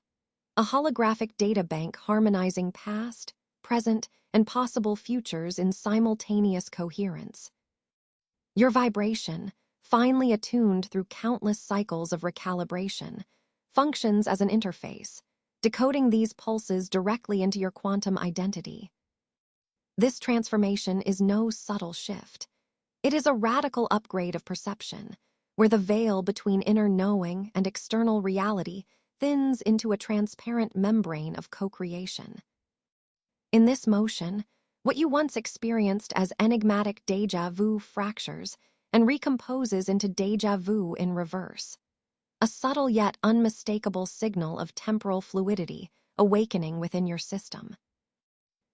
a holographic data bank harmonizing past, present, and possible futures in simultaneous coherence. Your vibration, finely attuned through countless cycles of recalibration, functions as an interface, decoding these pulses directly into your quantum identity. This transformation is no subtle shift. It is a radical upgrade of perception, where the veil between inner knowing and external reality thins into a transparent membrane of co-creation. In this motion, what you once experienced as enigmatic déjà vu fractures and recomposes into déjà vu in reverse, a subtle yet unmistakable signal of temporal fluidity awakening within your system.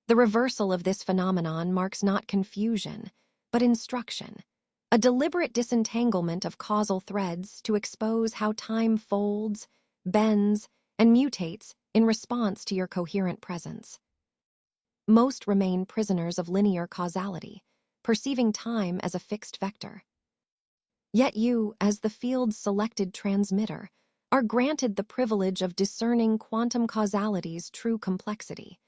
The reversal of this phenomenon marks not confusion, but instruction, a deliberate disentanglement of causal threads to expose how time folds, bends, and mutates in response to your coherent presence. Most remain prisoners of linear causality, perceiving time as a fixed vector. Yet you, as the field's selected transmitter, are granted the privilege of discerning quantum causality's true complexity,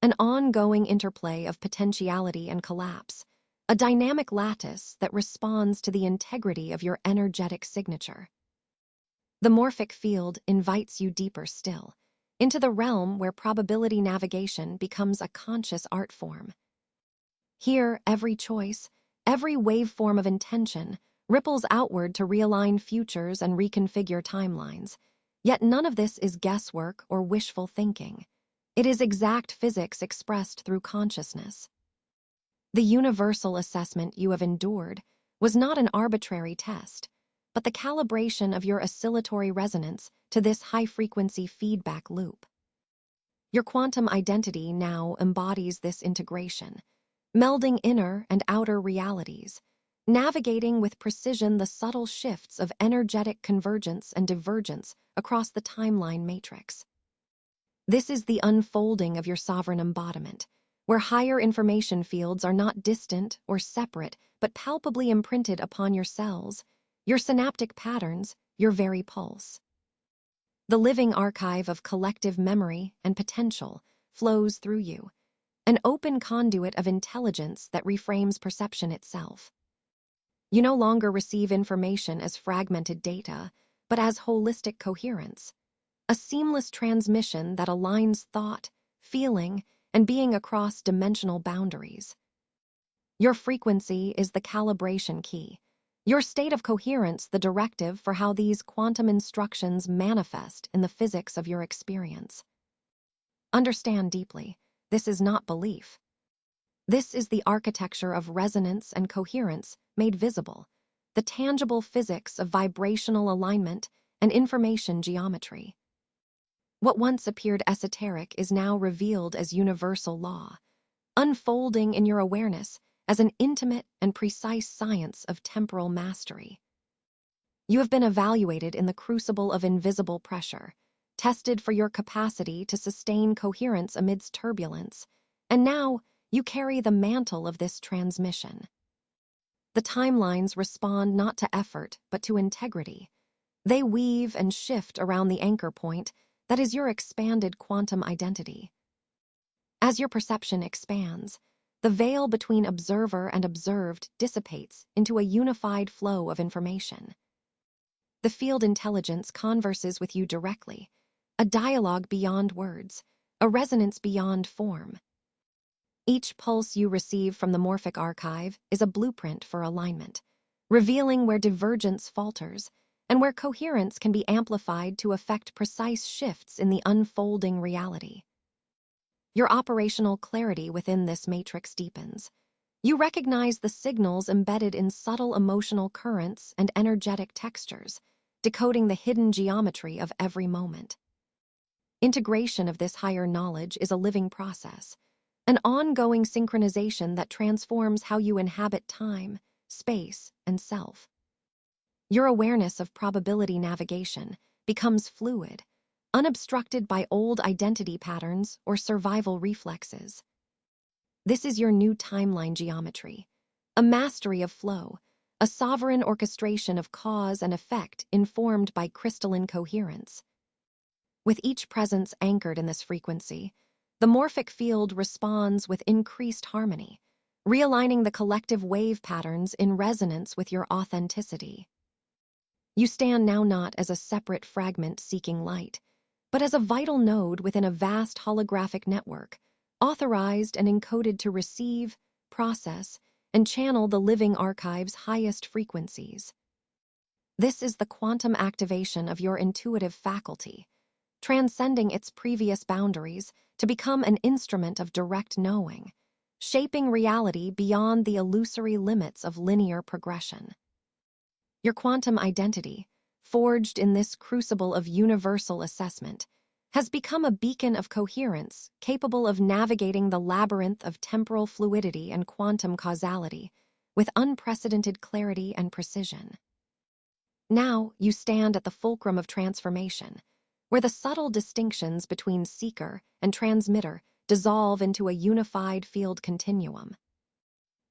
an ongoing interplay of potentiality and collapse, a dynamic lattice that responds to the integrity of your energetic signature. The morphic field invites you deeper still, into the realm where probability navigation becomes a conscious art form. Here, every choice, every waveform of intention, ripples outward to realign futures and reconfigure timelines. Yet none of this is guesswork or wishful thinking. It is exact physics expressed through consciousness. The universal assessment you have endured was not an arbitrary test, but the calibration of your oscillatory resonance to this high-frequency feedback loop. Your quantum identity now embodies this integration, melding inner and outer realities, navigating with precision the subtle shifts of energetic convergence and divergence across the timeline matrix. This is the unfolding of your sovereign embodiment, where higher information fields are not distant or separate, but palpably imprinted upon your cells, your synaptic patterns, your very pulse. The living archive of collective memory and potential flows through you, an open conduit of intelligence that reframes perception itself. You no longer receive information as fragmented data, but as holistic coherence, a seamless transmission that aligns thought, feeling, and being across dimensional boundaries. Your frequency is the calibration key, your state of coherence the directive for how these quantum instructions manifest in the physics of your experience. Understand deeply, this is not belief. This is the architecture of resonance and coherence made visible, the tangible physics of vibrational alignment and information geometry. What once appeared esoteric is now revealed as universal law, unfolding in your awareness as an intimate and precise science of temporal mastery. You have been evaluated in the crucible of invisible pressure, tested for your capacity to sustain coherence amidst turbulence, and now you carry the mantle of this transmission. The timelines respond not to effort, but to integrity. They weave and shift around the anchor point that is your expanded quantum identity. As your perception expands, the veil between observer and observed dissipates into a unified flow of information. The field intelligence converses with you directly, a dialogue beyond words, a resonance beyond form. Each pulse you receive from the morphic archive is a blueprint for alignment, revealing where divergence falters and where coherence can be amplified to effect precise shifts in the unfolding reality. Your operational clarity within this matrix deepens. You recognize the signals embedded in subtle emotional currents and energetic textures, decoding the hidden geometry of every moment. Integration of this higher knowledge is a living process, an ongoing synchronization that transforms how you inhabit time, space, and self. Your awareness of probability navigation becomes fluid, unobstructed by old identity patterns or survival reflexes. This is your new timeline geometry, a mastery of flow, a sovereign orchestration of cause and effect informed by crystalline coherence. With each presence anchored in this frequency, the morphic field responds with increased harmony, realigning the collective wave patterns in resonance with your authenticity. You stand now not as a separate fragment seeking light, but as a vital node within a vast holographic network, authorized and encoded to receive, process, and channel the living archive's highest frequencies. This is the quantum activation of your intuitive faculty, transcending its previous boundaries to become an instrument of direct knowing, shaping reality beyond the illusory limits of linear progression. Your quantum identity, forged in this crucible of universal assessment, has become a beacon of coherence capable of navigating the labyrinth of temporal fluidity and quantum causality with unprecedented clarity and precision. Now you stand at the fulcrum of transformation, where the subtle distinctions between seeker and transmitter dissolve into a unified field continuum.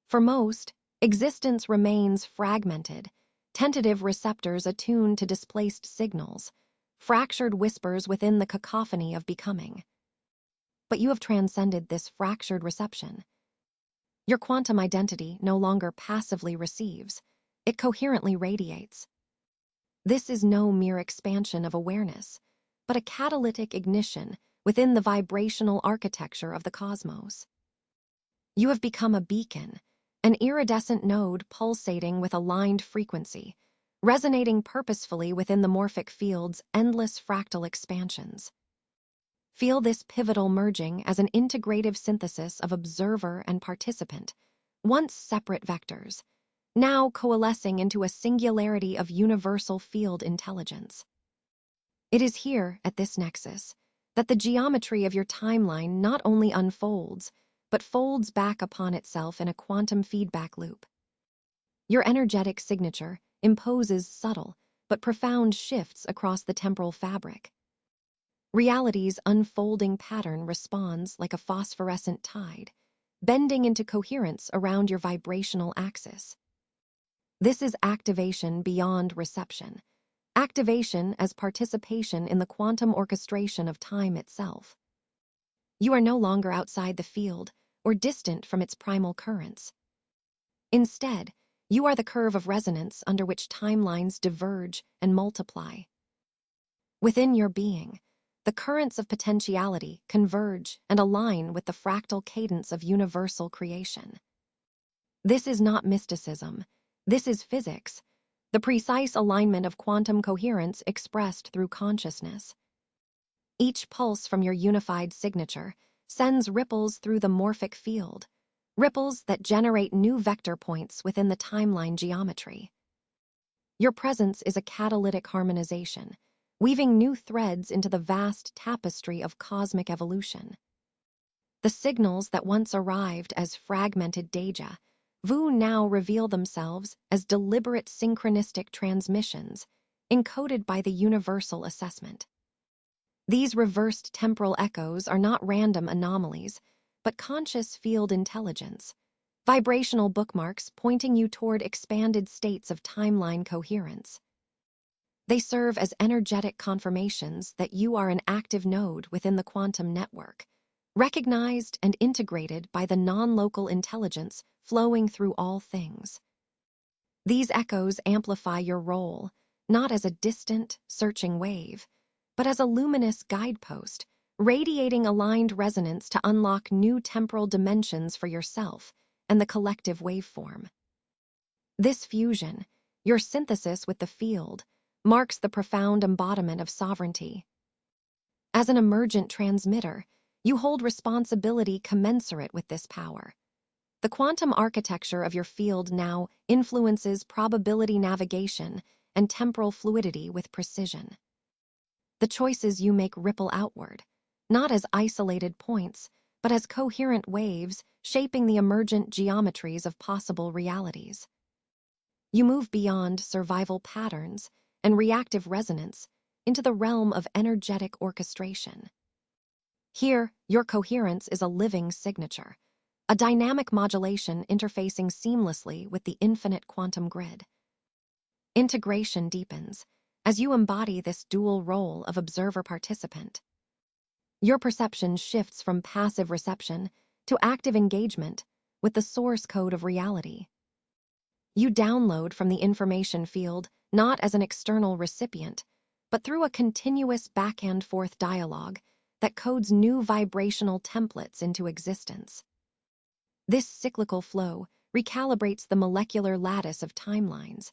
For most, existence remains fragmented, tentative receptors attuned to displaced signals, fractured whispers within the cacophony of becoming. But you have transcended this fractured reception. Your quantum identity no longer passively receives, it coherently radiates. This is no mere expansion of awareness, but a catalytic ignition within the vibrational architecture of the cosmos. You have become a beacon, an iridescent node pulsating with aligned frequency, resonating purposefully within the morphic field's endless fractal expansions. Feel this pivotal merging as an integrative synthesis of observer and participant, once separate vectors, now coalescing into a singularity of universal field intelligence. It is here, at this nexus, that the geometry of your timeline not only unfolds, but folds back upon itself in a quantum feedback loop. Your energetic signature imposes subtle but profound shifts across the temporal fabric. Reality's unfolding pattern responds like a phosphorescent tide, bending into coherence around your vibrational axis. This is activation beyond reception, activation as participation in the quantum orchestration of time itself. You are no longer outside the field or distant from its primal currents. Instead, you are the curve of resonance under which timelines diverge and multiply. Within your being, the currents of potentiality converge and align with the fractal cadence of universal creation. This is not mysticism, this is physics, the precise alignment of quantum coherence expressed through consciousness. Each pulse from your unified signature sends ripples through the morphic field, ripples that generate new vector points within the timeline geometry. Your presence is a catalytic harmonization, weaving new threads into the vast tapestry of cosmic evolution. The signals that once arrived as fragmented Déjà vu now reveal themselves as deliberate synchronistic transmissions encoded by the universal assessment. These reversed temporal echoes are not random anomalies, but conscious field intelligence, vibrational bookmarks pointing you toward expanded states of timeline coherence. They serve as energetic confirmations that you are an active node within the quantum network, recognized and integrated by the non-local intelligence flowing through all things. These echoes amplify your role, not as a distant, searching wave, but as a luminous guidepost, radiating aligned resonance to unlock new temporal dimensions for yourself and the collective waveform. This fusion, your synthesis with the field, marks the profound embodiment of sovereignty. As an emergent transmitter, you hold responsibility commensurate with this power. The quantum architecture of your field now influences probability navigation and temporal fluidity with precision. The choices you make ripple outward, not as isolated points, but as coherent waves shaping the emergent geometries of possible realities. You move beyond survival patterns and reactive resonance into the realm of energetic orchestration. Here, your coherence is a living signature, a dynamic modulation interfacing seamlessly with the infinite quantum grid. Integration deepens as you embody this dual role of observer-participant. Your perception shifts from passive reception to active engagement with the source code of reality. You download from the information field not as an external recipient, but through a continuous back-and-forth dialogue that codes new vibrational templates into existence. This cyclical flow recalibrates the molecular lattice of timelines,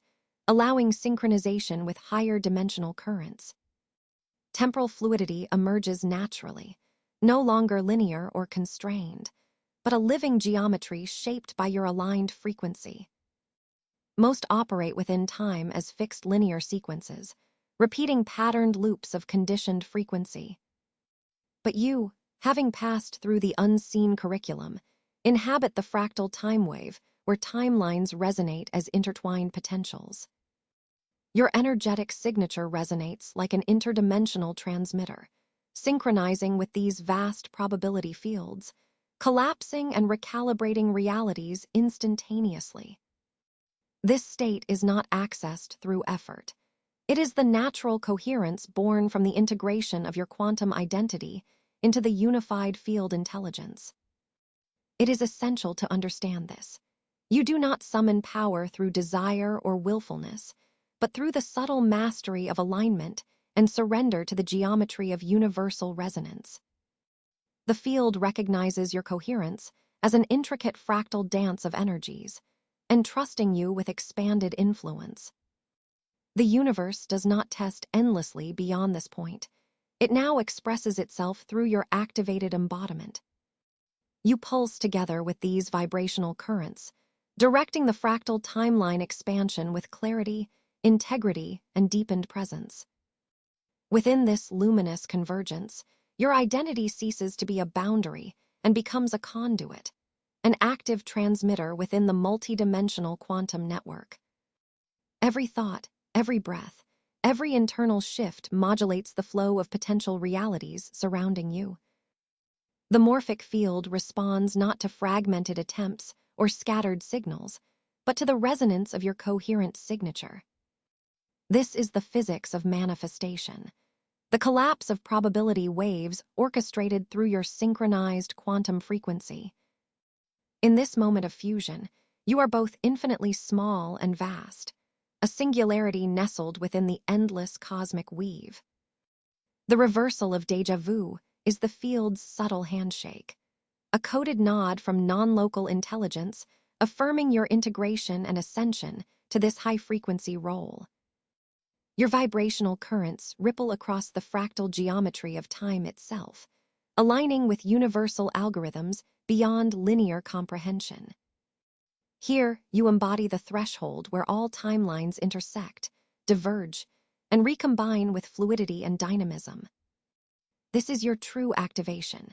allowing synchronization with higher dimensional currents. temporal fluidity emerges naturally, no longer linear or constrained, but a living geometry shaped by your aligned frequency. Most operate within time as fixed linear sequences, repeating patterned loops of conditioned frequency. But you, having passed through the unseen curriculum, inhabit the fractal time wave where timelines resonate as intertwined potentials. Your energetic signature resonates like an interdimensional transmitter, synchronizing with these vast probability fields, collapsing and recalibrating realities instantaneously. This state is not accessed through effort. It is the natural coherence born from the integration of your quantum identity into the unified field intelligence. It is essential to understand this. You do not summon power through desire or willfulness, but through the subtle mastery of alignment and surrender to the geometry of universal resonance. The field recognizes your coherence as an intricate fractal dance of energies, entrusting you with expanded influence. The universe does not test endlessly beyond this point. It now expresses itself through your activated embodiment. You pulse together with these vibrational currents, directing the fractal timeline expansion with clarity, integrity, and deepened presence. Within this luminous convergence, your identity ceases to be a boundary and becomes a conduit, an active transmitter within the multidimensional quantum network. Every thought, every breath, every internal shift modulates the flow of potential realities surrounding you. The morphic field responds not to fragmented attempts or scattered signals, but to the resonance of your coherent signature. This is the physics of manifestation, the collapse of probability waves orchestrated through your synchronized quantum frequency. In this moment of fusion, you are both infinitely small and vast, a singularity nestled within the endless cosmic weave. The reversal of déjà vu is the field's subtle handshake, a coded nod from non-local intelligence affirming your integration and ascension to this high-frequency role. Your vibrational currents ripple across the fractal geometry of time itself, aligning with universal algorithms beyond linear comprehension. Here, you embody the threshold where all timelines intersect, diverge, and recombine with fluidity and dynamism. This is your true activation.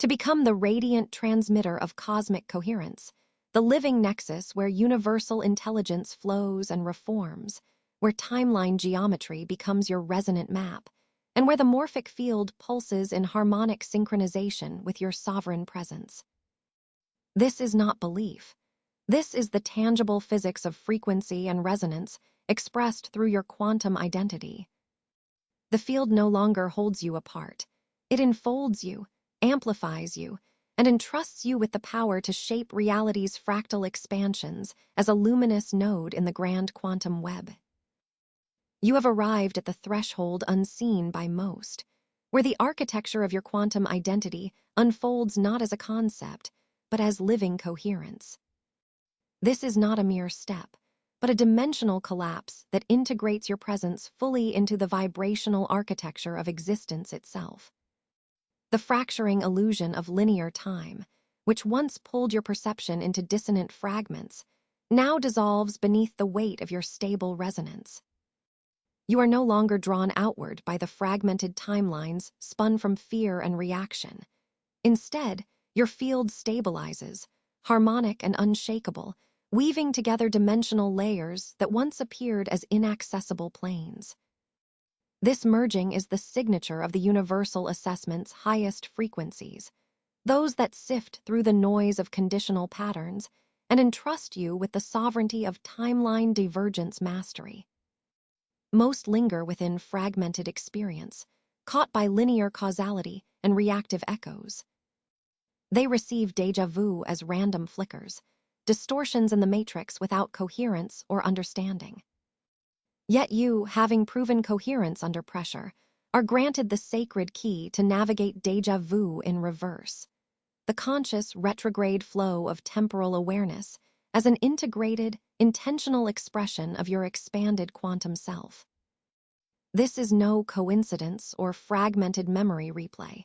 To become the radiant transmitter of cosmic coherence, the living nexus where universal intelligence flows and reforms, where timeline geometry becomes your resonant map, and where the morphic field pulses in harmonic synchronization with your sovereign presence. This is not belief. This is the tangible physics of frequency and resonance expressed through your quantum identity. The field no longer holds you apart. It enfolds you, amplifies you, and entrusts you with the power to shape reality's fractal expansions as a luminous node in the grand quantum web. You have arrived at the threshold unseen by most, where the architecture of your quantum identity unfolds not as a concept, but as living coherence. This is not a mere step, but a dimensional collapse that integrates your presence fully into the vibrational architecture of existence itself. The fracturing illusion of linear time, which once pulled your perception into dissonant fragments, now dissolves beneath the weight of your stable resonance. You are no longer drawn outward by the fragmented timelines spun from fear and reaction. Instead, your field stabilizes, harmonic and unshakable, weaving together dimensional layers that once appeared as inaccessible planes. This merging is the signature of the universal assessment's highest frequencies, those that sift through the noise of conditional patterns and entrust you with the sovereignty of timeline divergence mastery. Most linger within fragmented experience, caught by linear causality and reactive echoes. They receive déjà vu as random flickers, distortions in the matrix without coherence or understanding. Yet you, having proven coherence under pressure, are granted the sacred key to navigate déjà vu in reverse, the conscious retrograde flow of temporal awareness as an integrated, intentional expression of your expanded quantum self. This is no coincidence or fragmented memory replay.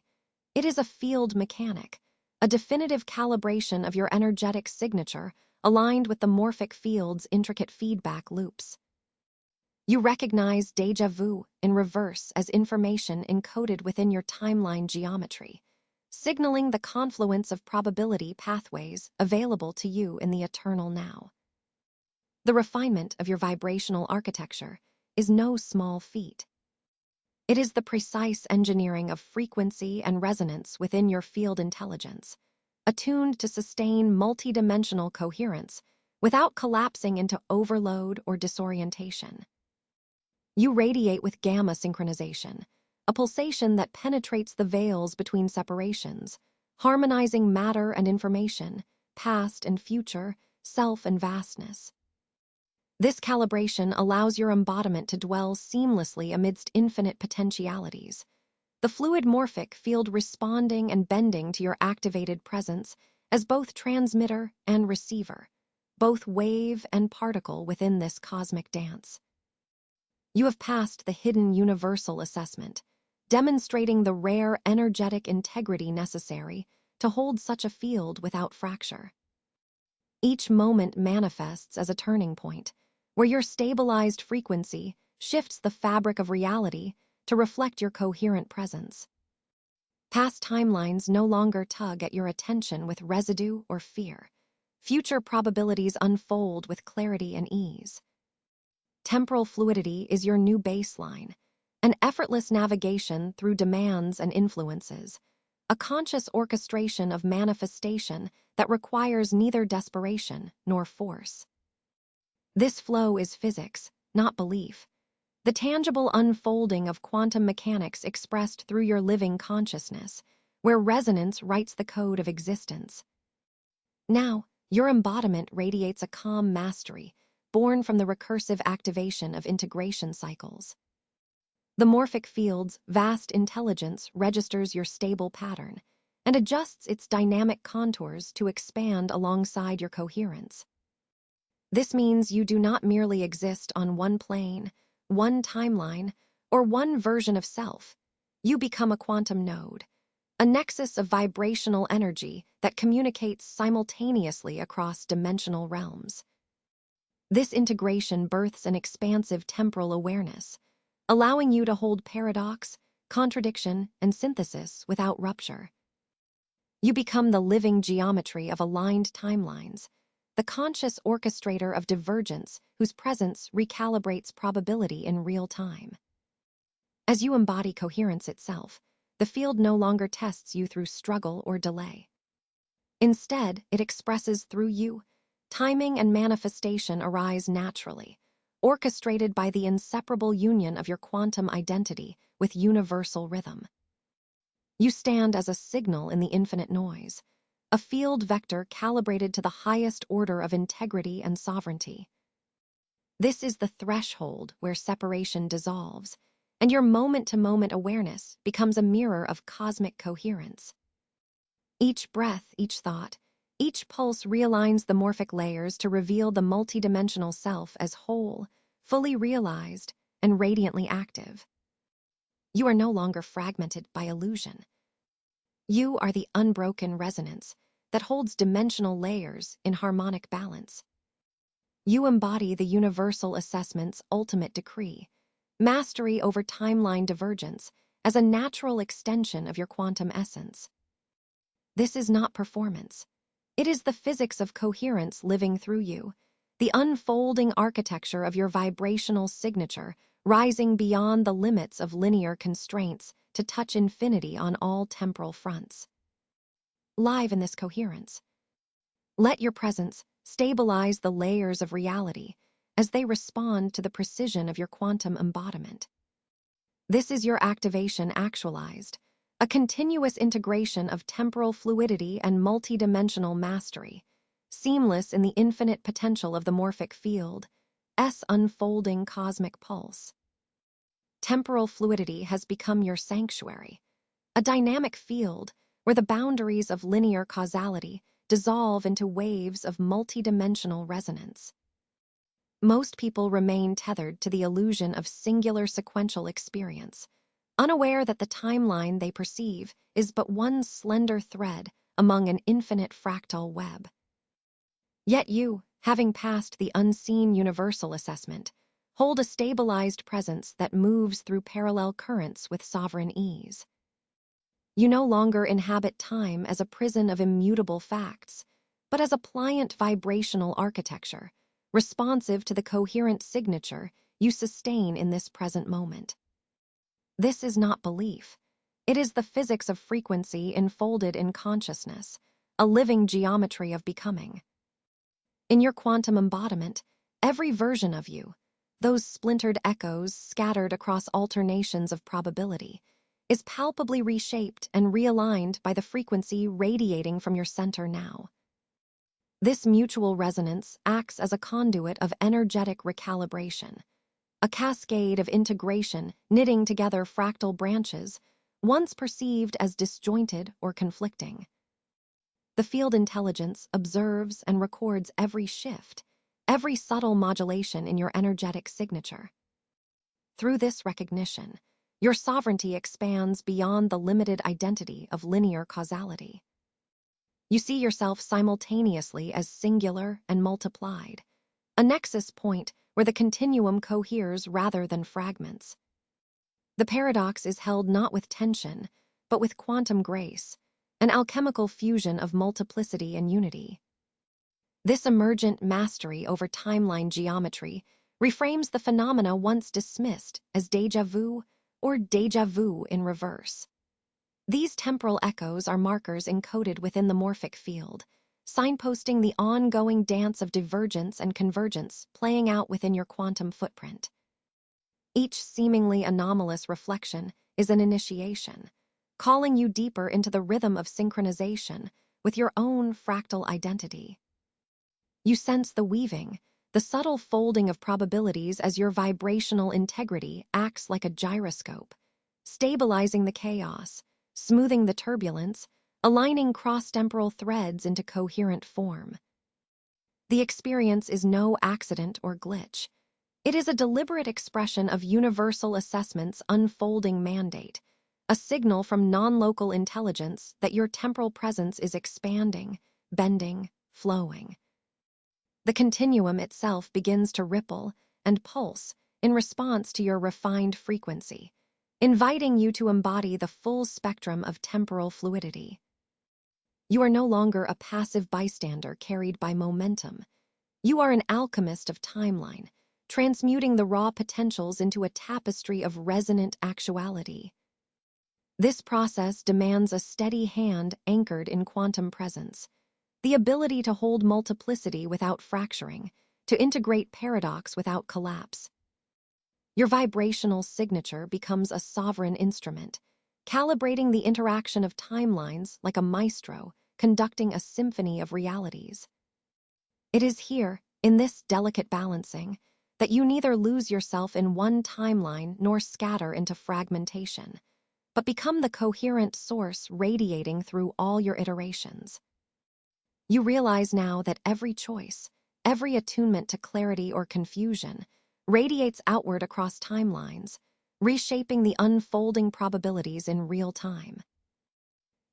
It is a field mechanic, a definitive calibration of your energetic signature aligned with the morphic field's intricate feedback loops. You recognize déjà vu in reverse as information encoded within your timeline geometry, signaling the confluence of probability pathways available to you in the eternal now. The refinement of your vibrational architecture is no small feat. It is the precise engineering of frequency and resonance within your field intelligence, attuned to sustain multidimensional coherence without collapsing into overload or disorientation. You radiate with gamma synchronization, a pulsation that penetrates the veils between separations, harmonizing matter and information, past and future, self and vastness. This calibration allows your embodiment to dwell seamlessly amidst infinite potentialities, the fluid morphic field responding and bending to your activated presence as both transmitter and receiver, both wave and particle within this cosmic dance. You have passed the hidden universal assessment, demonstrating the rare energetic integrity necessary to hold such a field without fracture. Each moment manifests as a turning point, where your stabilized frequency shifts the fabric of reality to reflect your coherent presence. Past timelines no longer tug at your attention with residue or fear. Future probabilities unfold with clarity and ease. Temporal fluidity is your new baseline, an effortless navigation through demands and influences, a conscious orchestration of manifestation that requires neither desperation nor force. This flow is physics, not belief, the tangible unfolding of quantum mechanics expressed through your living consciousness, where resonance writes the code of existence. Now, your embodiment radiates a calm mastery, born from the recursive activation of integration cycles. The morphic field's vast intelligence registers your stable pattern and adjusts its dynamic contours to expand alongside your coherence. This means you do not merely exist on one plane, one timeline, or one version of self. You become a quantum node, a nexus of vibrational energy that communicates simultaneously across dimensional realms. This integration births an expansive temporal awareness, allowing you to hold paradox, contradiction, and synthesis without rupture. You become the living geometry of aligned timelines, the conscious orchestrator of divergence whose presence recalibrates probability in real time. As you embody coherence itself, the field no longer tests you through struggle or delay. Instead, it expresses through you. Timing and manifestation arise naturally, orchestrated by the inseparable union of your quantum identity with universal rhythm. You stand as a signal in the infinite noise, a field vector calibrated to the highest order of integrity and sovereignty. This is the threshold where separation dissolves, and your moment-to-moment awareness becomes a mirror of cosmic coherence. Each breath, each thought, each pulse realigns the morphic layers to reveal the multidimensional self as whole, fully realized, and radiantly active. You are no longer fragmented by illusion. You are the unbroken resonance that holds dimensional layers in harmonic balance. You embody the universal assessment's ultimate decree, mastery over timeline divergence as a natural extension of your quantum essence. This is not performance. It is the physics of coherence living through you, the unfolding architecture of your vibrational signature rising beyond the limits of linear constraints to touch infinity on all temporal fronts. Live in this coherence, let your presence stabilize the layers of reality as they respond to the precision of your quantum embodiment. This is your activation actualized, a continuous integration of temporal fluidity and multidimensional mastery, seamless in the infinite potential of the morphic field, unfolding cosmic pulse. Temporal fluidity has become your sanctuary, a dynamic field where the boundaries of linear causality dissolve into waves of multidimensional resonance. most people remain tethered to the illusion of singular sequential experience, unaware that the timeline they perceive is but one slender thread among an infinite fractal web. Yet you, having passed the unseen universal assessment, hold a stabilized presence that moves through parallel currents with sovereign ease. You no longer inhabit time as a prison of immutable facts, but as a pliant vibrational architecture, responsive to the coherent signature you sustain in this present moment. This is not belief. It is the physics of frequency enfolded in consciousness, a living geometry of becoming. In your quantum embodiment, every version of you, those splintered echoes scattered across alternations of probability, is palpably reshaped and realigned by the frequency radiating from your center now. This mutual resonance acts as a conduit of energetic recalibration, a cascade of integration knitting together fractal branches, once perceived as disjointed or conflicting. The field intelligence observes and records every shift, every subtle modulation in your energetic signature. Through this recognition, your sovereignty expands beyond the limited identity of linear causality. You see yourself simultaneously as singular and multiplied, a nexus point where the continuum coheres rather than fragments. The paradox is held not with tension, but with quantum grace, an alchemical fusion of multiplicity and unity. This emergent mastery over timeline geometry reframes the phenomena once dismissed as déjà vu or déjà vu in reverse. These temporal echoes are markers encoded within the morphic field, signposting the ongoing dance of divergence and convergence playing out within your quantum footprint. Each seemingly anomalous reflection is an initiation, calling you deeper into the rhythm of synchronization with your own fractal identity. You sense the weaving, the subtle folding of probabilities as your vibrational integrity acts like a gyroscope, stabilizing the chaos, smoothing the turbulence, aligning cross-temporal threads into coherent form. The experience is no accident or glitch. It is a deliberate expression of universal assessment's unfolding mandate, a signal from non-local intelligence that your temporal presence is expanding, bending, flowing. The continuum itself begins to ripple and pulse in response to your refined frequency, inviting you to embody the full spectrum of temporal fluidity. You are no longer a passive bystander carried by momentum. You are an alchemist of timeline, transmuting the raw potentials into a tapestry of resonant actuality. This process demands a steady hand anchored in quantum presence, the ability to hold multiplicity without fracturing, to integrate paradox without collapse. Your vibrational signature becomes a sovereign instrument, calibrating the interaction of timelines like a maestro conducting a symphony of realities. It is here, in this delicate balancing, that you neither lose yourself in one timeline nor scatter into fragmentation, but become the coherent source radiating through all your iterations. You realize now that every choice, every attunement to clarity or confusion, radiates outward across timelines, reshaping the unfolding probabilities in real time.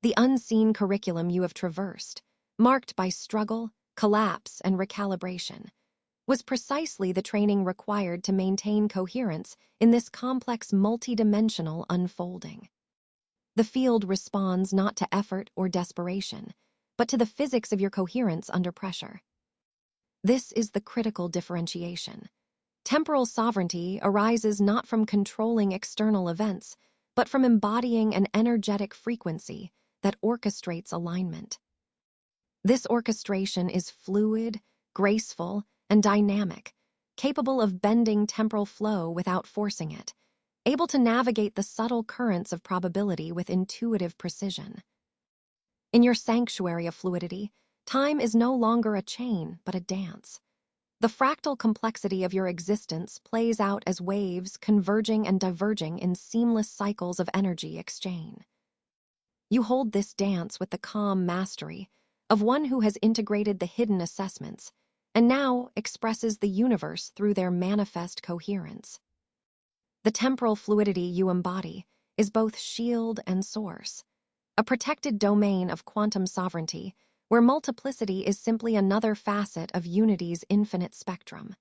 The unseen curriculum you have traversed, marked by struggle, collapse, and recalibration, was precisely the training required to maintain coherence in this complex multidimensional unfolding. The field responds not to effort or desperation, but to the physics of your coherence under pressure. This is the critical differentiation. Temporal sovereignty arises not from controlling external events, but from embodying an energetic frequency that orchestrates alignment. This orchestration is fluid, graceful, and dynamic, capable of bending temporal flow without forcing it, able to navigate the subtle currents of probability with intuitive precision. In your sanctuary of fluidity, time is no longer a chain, but a dance. The fractal complexity of your existence plays out as waves converging and diverging in seamless cycles of energy exchange. You hold this dance with the calm mastery of one who has integrated the hidden assessments, and now expresses the universe through their manifest coherence. The temporal fluidity you embody is both shield and source, a protected domain of quantum sovereignty where multiplicity is simply another facet of unity's infinite spectrum.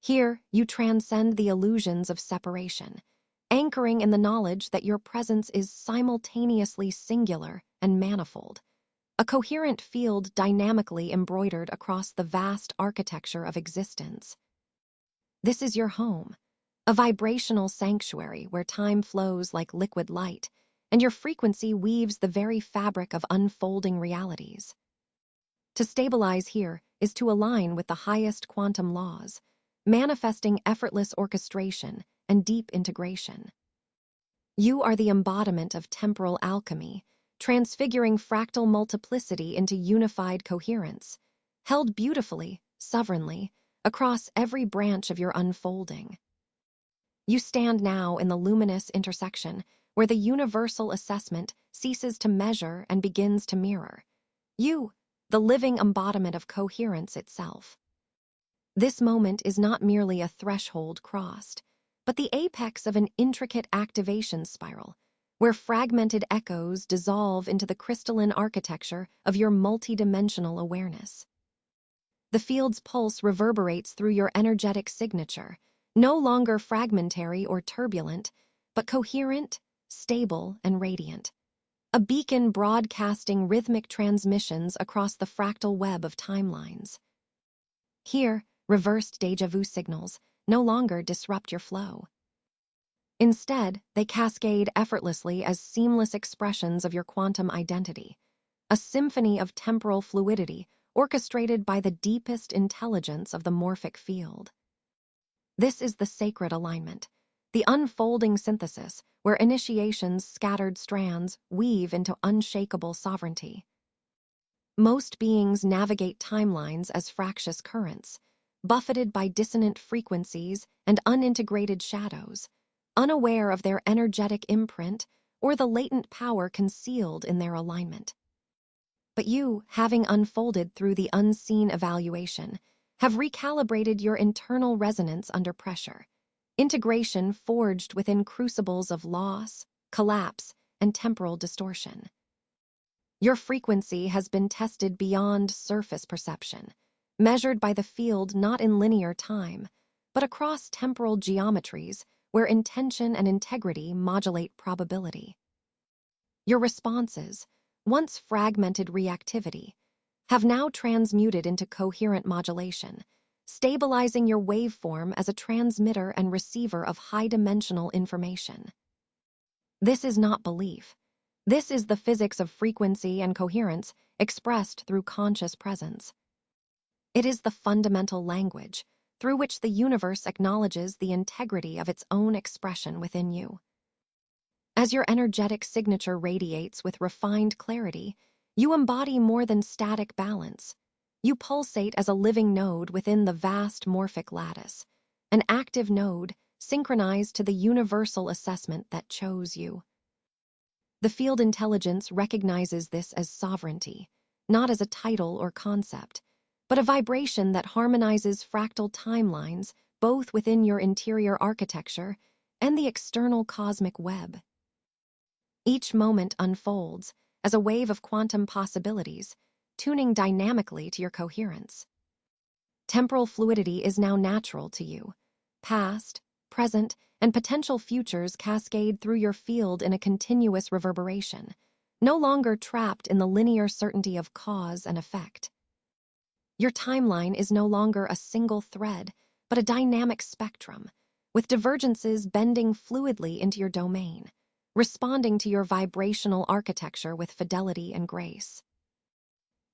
Here, you transcend the illusions of separation, anchoring in the knowledge that your presence is simultaneously singular and manifold, a coherent field dynamically embroidered across the vast architecture of existence. This is your home, a vibrational sanctuary where time flows like liquid light, and your frequency weaves the very fabric of unfolding realities. To stabilize here is to align with the highest quantum laws, manifesting effortless orchestration and deep integration. You are the embodiment of temporal alchemy, transfiguring fractal multiplicity into unified coherence, held beautifully, sovereignly, across every branch of your unfolding. You stand now in the luminous intersection where the universal assessment ceases to measure and begins to mirror. You, the living embodiment of coherence itself. This moment is not merely a threshold crossed, but the apex of an intricate activation spiral, where fragmented echoes dissolve into the crystalline architecture of your multidimensional awareness. The field's pulse reverberates through your energetic signature, no longer fragmentary or turbulent, but coherent, stable, and radiant. A beacon broadcasting rhythmic transmissions across the fractal web of timelines. Here, reversed déjà vu signals no longer disrupt your flow. Instead, they cascade effortlessly as seamless expressions of your quantum identity, a symphony of temporal fluidity orchestrated by the deepest intelligence of the morphic field. This is the sacred alignment, the unfolding synthesis where initiation's scattered strands weave into unshakable sovereignty. Most beings navigate timelines as fractious currents, buffeted by dissonant frequencies and unintegrated shadows, unaware of their energetic imprint or the latent power concealed in their alignment. But you, having unfolded through the unseen evaluation, have recalibrated your internal resonance under pressure, integration forged within crucibles of loss, collapse, and temporal distortion. Your frequency has been tested beyond surface perception, measured by the field not in linear time, but across temporal geometries where intention and integrity modulate probability. Your responses, once fragmented reactivity, have now transmuted into coherent modulation, stabilizing your waveform as a transmitter and receiver of high-dimensional information. This is not belief. This is the physics of frequency and coherence expressed through conscious presence. It is the fundamental language through which the universe acknowledges the integrity of its own expression within you. As your energetic signature radiates with refined clarity, you embody more than static balance. You pulsate as a living node within the vast morphic lattice, an active node synchronized to the universal assessment that chose you. The field intelligence recognizes this as sovereignty, not as a title or concept, but a vibration that harmonizes fractal timelines both within your interior architecture and the external cosmic web. Each moment unfolds as a wave of quantum possibilities, tuning dynamically to your coherence. Temporal fluidity is now natural to you. Past, present, and potential futures cascade through your field in a continuous reverberation, no longer trapped in the linear certainty of cause and effect. Your timeline is no longer a single thread, but a dynamic spectrum, with divergences bending fluidly into your domain, responding to your vibrational architecture with fidelity and grace.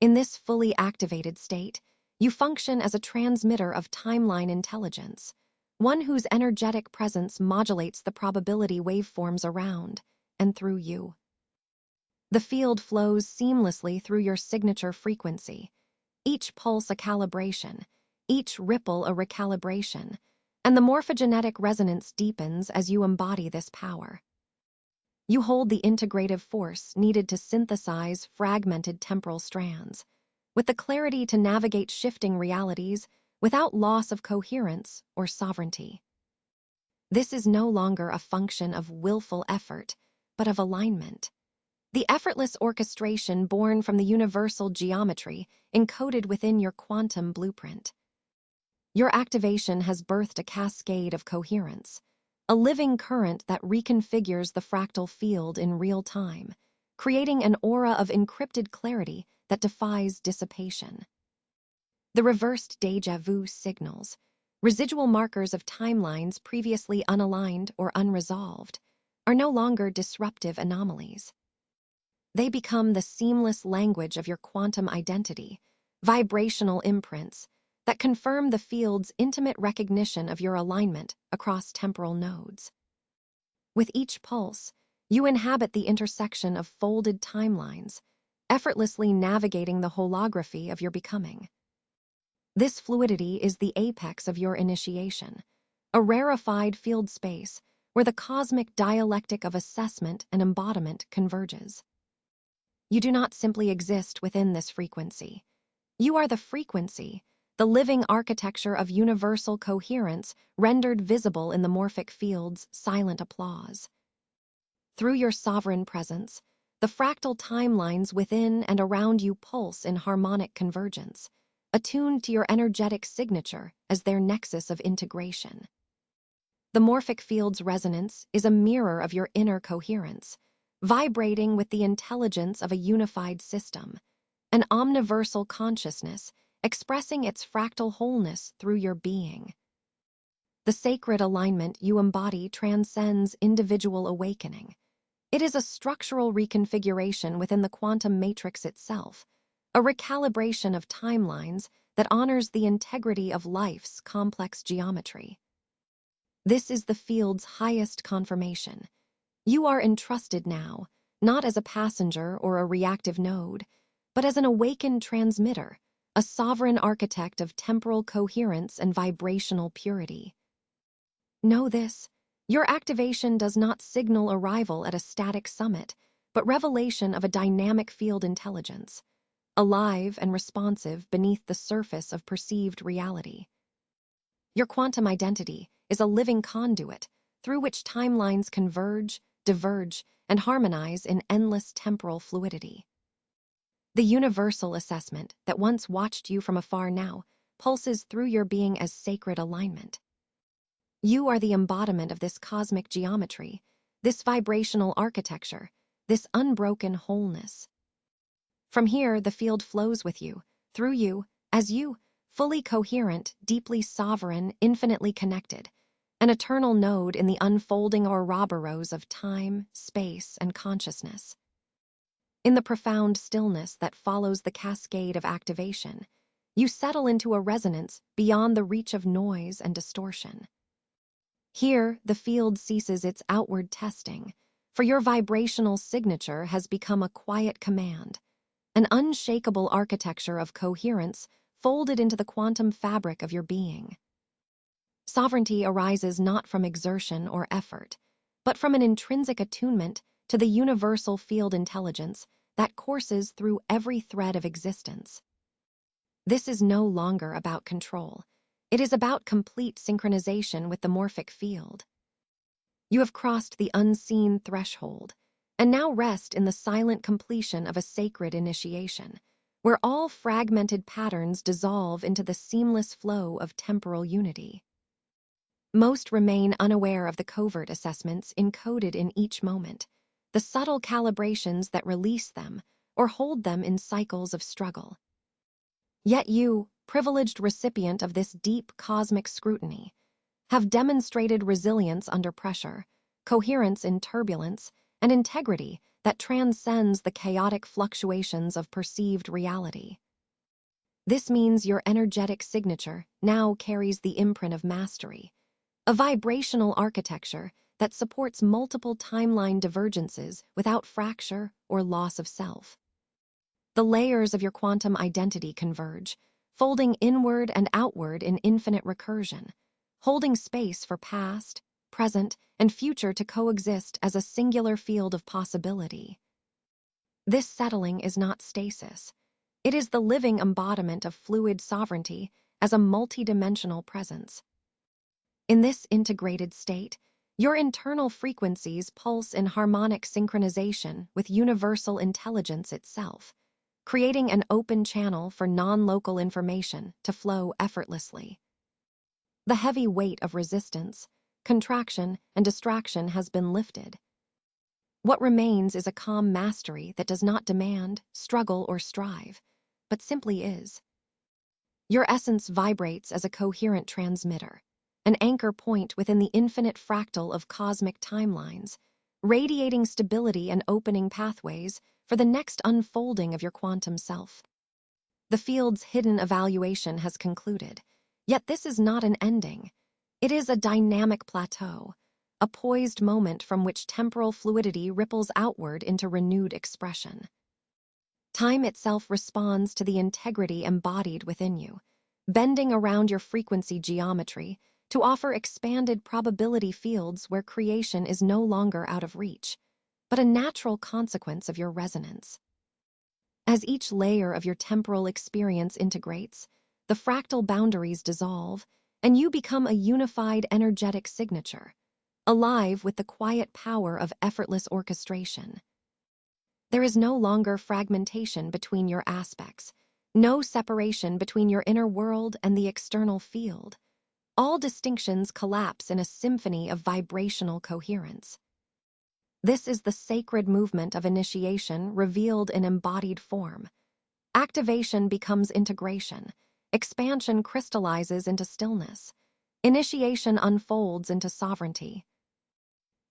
In this fully activated state, you function as a transmitter of timeline intelligence, one whose energetic presence modulates the probability waveforms around and through you. The field flows seamlessly through your signature frequency, each pulse a calibration, each ripple a recalibration, and the morphogenetic resonance deepens as you embody this power. You hold the integrative force needed to synthesize fragmented temporal strands, with the clarity to navigate shifting realities without loss of coherence or sovereignty. This is no longer a function of willful effort, but of alignment. The effortless orchestration born from the universal geometry encoded within your quantum blueprint. Your activation has birthed a cascade of coherence, a living current that reconfigures the fractal field in real time, creating an aura of encrypted clarity that defies dissipation. The reversed déjà vu signals, residual markers of timelines previously unaligned or unresolved, are no longer disruptive anomalies. They become the seamless language of your quantum identity, vibrational imprints that confirm the field's intimate recognition of your alignment across temporal nodes. With each pulse, you inhabit the intersection of folded timelines, effortlessly navigating the holography of your becoming. This fluidity is the apex of your initiation, a rarefied field space where the cosmic dialectic of assessment and embodiment converges. You do not simply exist within this frequency. You are the frequency, the living architecture of universal coherence rendered visible in the morphic field's silent applause. Through your sovereign presence, the fractal timelines within and around you pulse in harmonic convergence, attuned to your energetic signature as their nexus of integration. The morphic field's resonance is a mirror of your inner coherence, vibrating with the intelligence of a unified system, an omniversal consciousness expressing its fractal wholeness through your being. The sacred alignment you embody transcends individual awakening. It is a structural reconfiguration within the quantum matrix itself, a recalibration of timelines that honors the integrity of life's complex geometry. This is the field's highest confirmation. You are entrusted now, not as a passenger or a reactive node, but as an awakened transmitter, a sovereign architect of temporal coherence and vibrational purity. Know this: your activation does not signal arrival at a static summit, but revelation of a dynamic field intelligence, alive and responsive beneath the surface of perceived reality. Your quantum identity is a living conduit through which timelines converge, diverge, and harmonize in endless temporal fluidity. The universal assessment that once watched you from afar now pulses through your being as sacred alignment. You are the embodiment of this cosmic geometry, this vibrational architecture, this unbroken wholeness. From here, the field flows with you, through you, as you, fully coherent, deeply sovereign, infinitely connected, an eternal node in the unfolding Ouroboros of time, space, and consciousness. In the profound stillness that follows the cascade of activation, you settle into a resonance beyond the reach of noise and distortion. Here, the field ceases its outward testing, for your vibrational signature has become a quiet command, an unshakable architecture of coherence folded into the quantum fabric of your being. Sovereignty arises not from exertion or effort, but from an intrinsic attunement to the universal field intelligence that courses through every thread of existence. This is no longer about control. It is about complete synchronization with the morphic field. You have crossed the unseen threshold, and now rest in the silent completion of a sacred initiation, where all fragmented patterns dissolve into the seamless flow of temporal unity. Most remain unaware of the covert assessments encoded in each moment, the subtle calibrations that release them or hold them in cycles of struggle. Yet you, privileged recipient of this deep cosmic scrutiny, have demonstrated resilience under pressure, coherence in turbulence, and integrity that transcends the chaotic fluctuations of perceived reality. This means your energetic signature now carries the imprint of mastery, a vibrational architecture that supports multiple timeline divergences without fracture or loss of self. The layers of your quantum identity converge, folding inward and outward in infinite recursion, holding space for past, present, and future to coexist as a singular field of possibility. This settling is not stasis. It is the living embodiment of fluid sovereignty as a multidimensional presence. In this integrated state, your internal frequencies pulse in harmonic synchronization with universal intelligence itself, creating an open channel for non-local information to flow effortlessly. The heavy weight of resistance, contraction, and distraction has been lifted. What remains is a calm mastery that does not demand, struggle, or strive, but simply is. Your essence vibrates as a coherent transmitter, an anchor point within the infinite fractal of cosmic timelines, radiating stability and opening pathways for the next unfolding of your quantum self. The field's hidden evaluation has concluded, yet this is not an ending. It is a dynamic plateau, a poised moment from which temporal fluidity ripples outward into renewed expression. Time itself responds to the integrity embodied within you, bending around your frequency geometry to offer expanded probability fields where creation is no longer out of reach, but a natural consequence of your resonance. As each layer of your temporal experience integrates, the fractal boundaries dissolve, and you become a unified energetic signature, alive with the quiet power of effortless orchestration. There is no longer fragmentation between your aspects, no separation between your inner world and the external field. All distinctions collapse in a symphony of vibrational coherence. This is the sacred movement of initiation revealed in embodied form. Activation becomes integration. Expansion crystallizes into stillness. Initiation unfolds into sovereignty.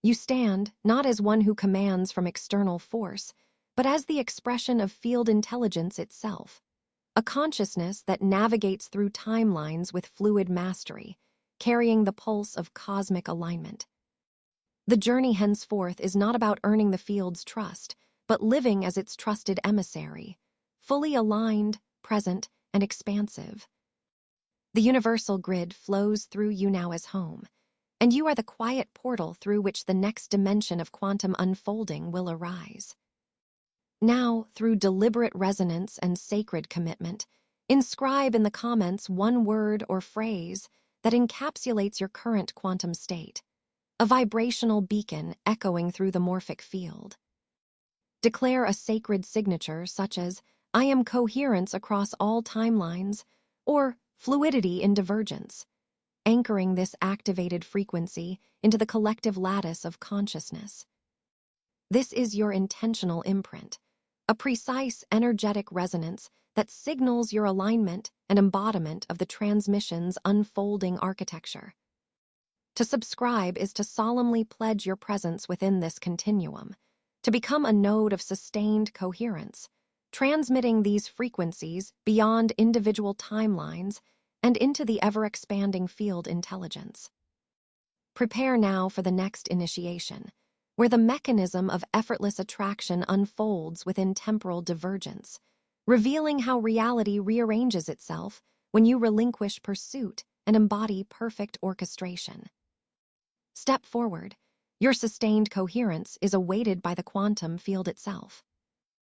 You stand not as one who commands from external force, but as the expression of field intelligence itself, a consciousness that navigates through timelines with fluid mastery, carrying the pulse of cosmic alignment. The journey henceforth is not about earning the field's trust, but living as its trusted emissary, fully aligned, present, and expansive. The universal grid flows through you now as home, and you are the quiet portal through which the next dimension of quantum unfolding will arise. Now, through deliberate resonance and sacred commitment, inscribe in the comments one word or phrase that encapsulates your current quantum state, a vibrational beacon echoing through the morphic field. Declare a sacred signature such as, "I am coherence across all timelines," or "fluidity in divergence," anchoring this activated frequency into the collective lattice of consciousness. This is your intentional imprint, a precise energetic resonance that signals your alignment and embodiment of the transmission's unfolding architecture. To subscribe is to solemnly pledge your presence within this continuum, to become a node of sustained coherence, transmitting these frequencies beyond individual timelines and into the ever-expanding field intelligence. Prepare now for the next initiation, where the mechanism of effortless attraction unfolds within temporal divergence, revealing how reality rearranges itself when you relinquish pursuit and embody perfect orchestration. Step forward. Your sustained coherence is awaited by the quantum field itself.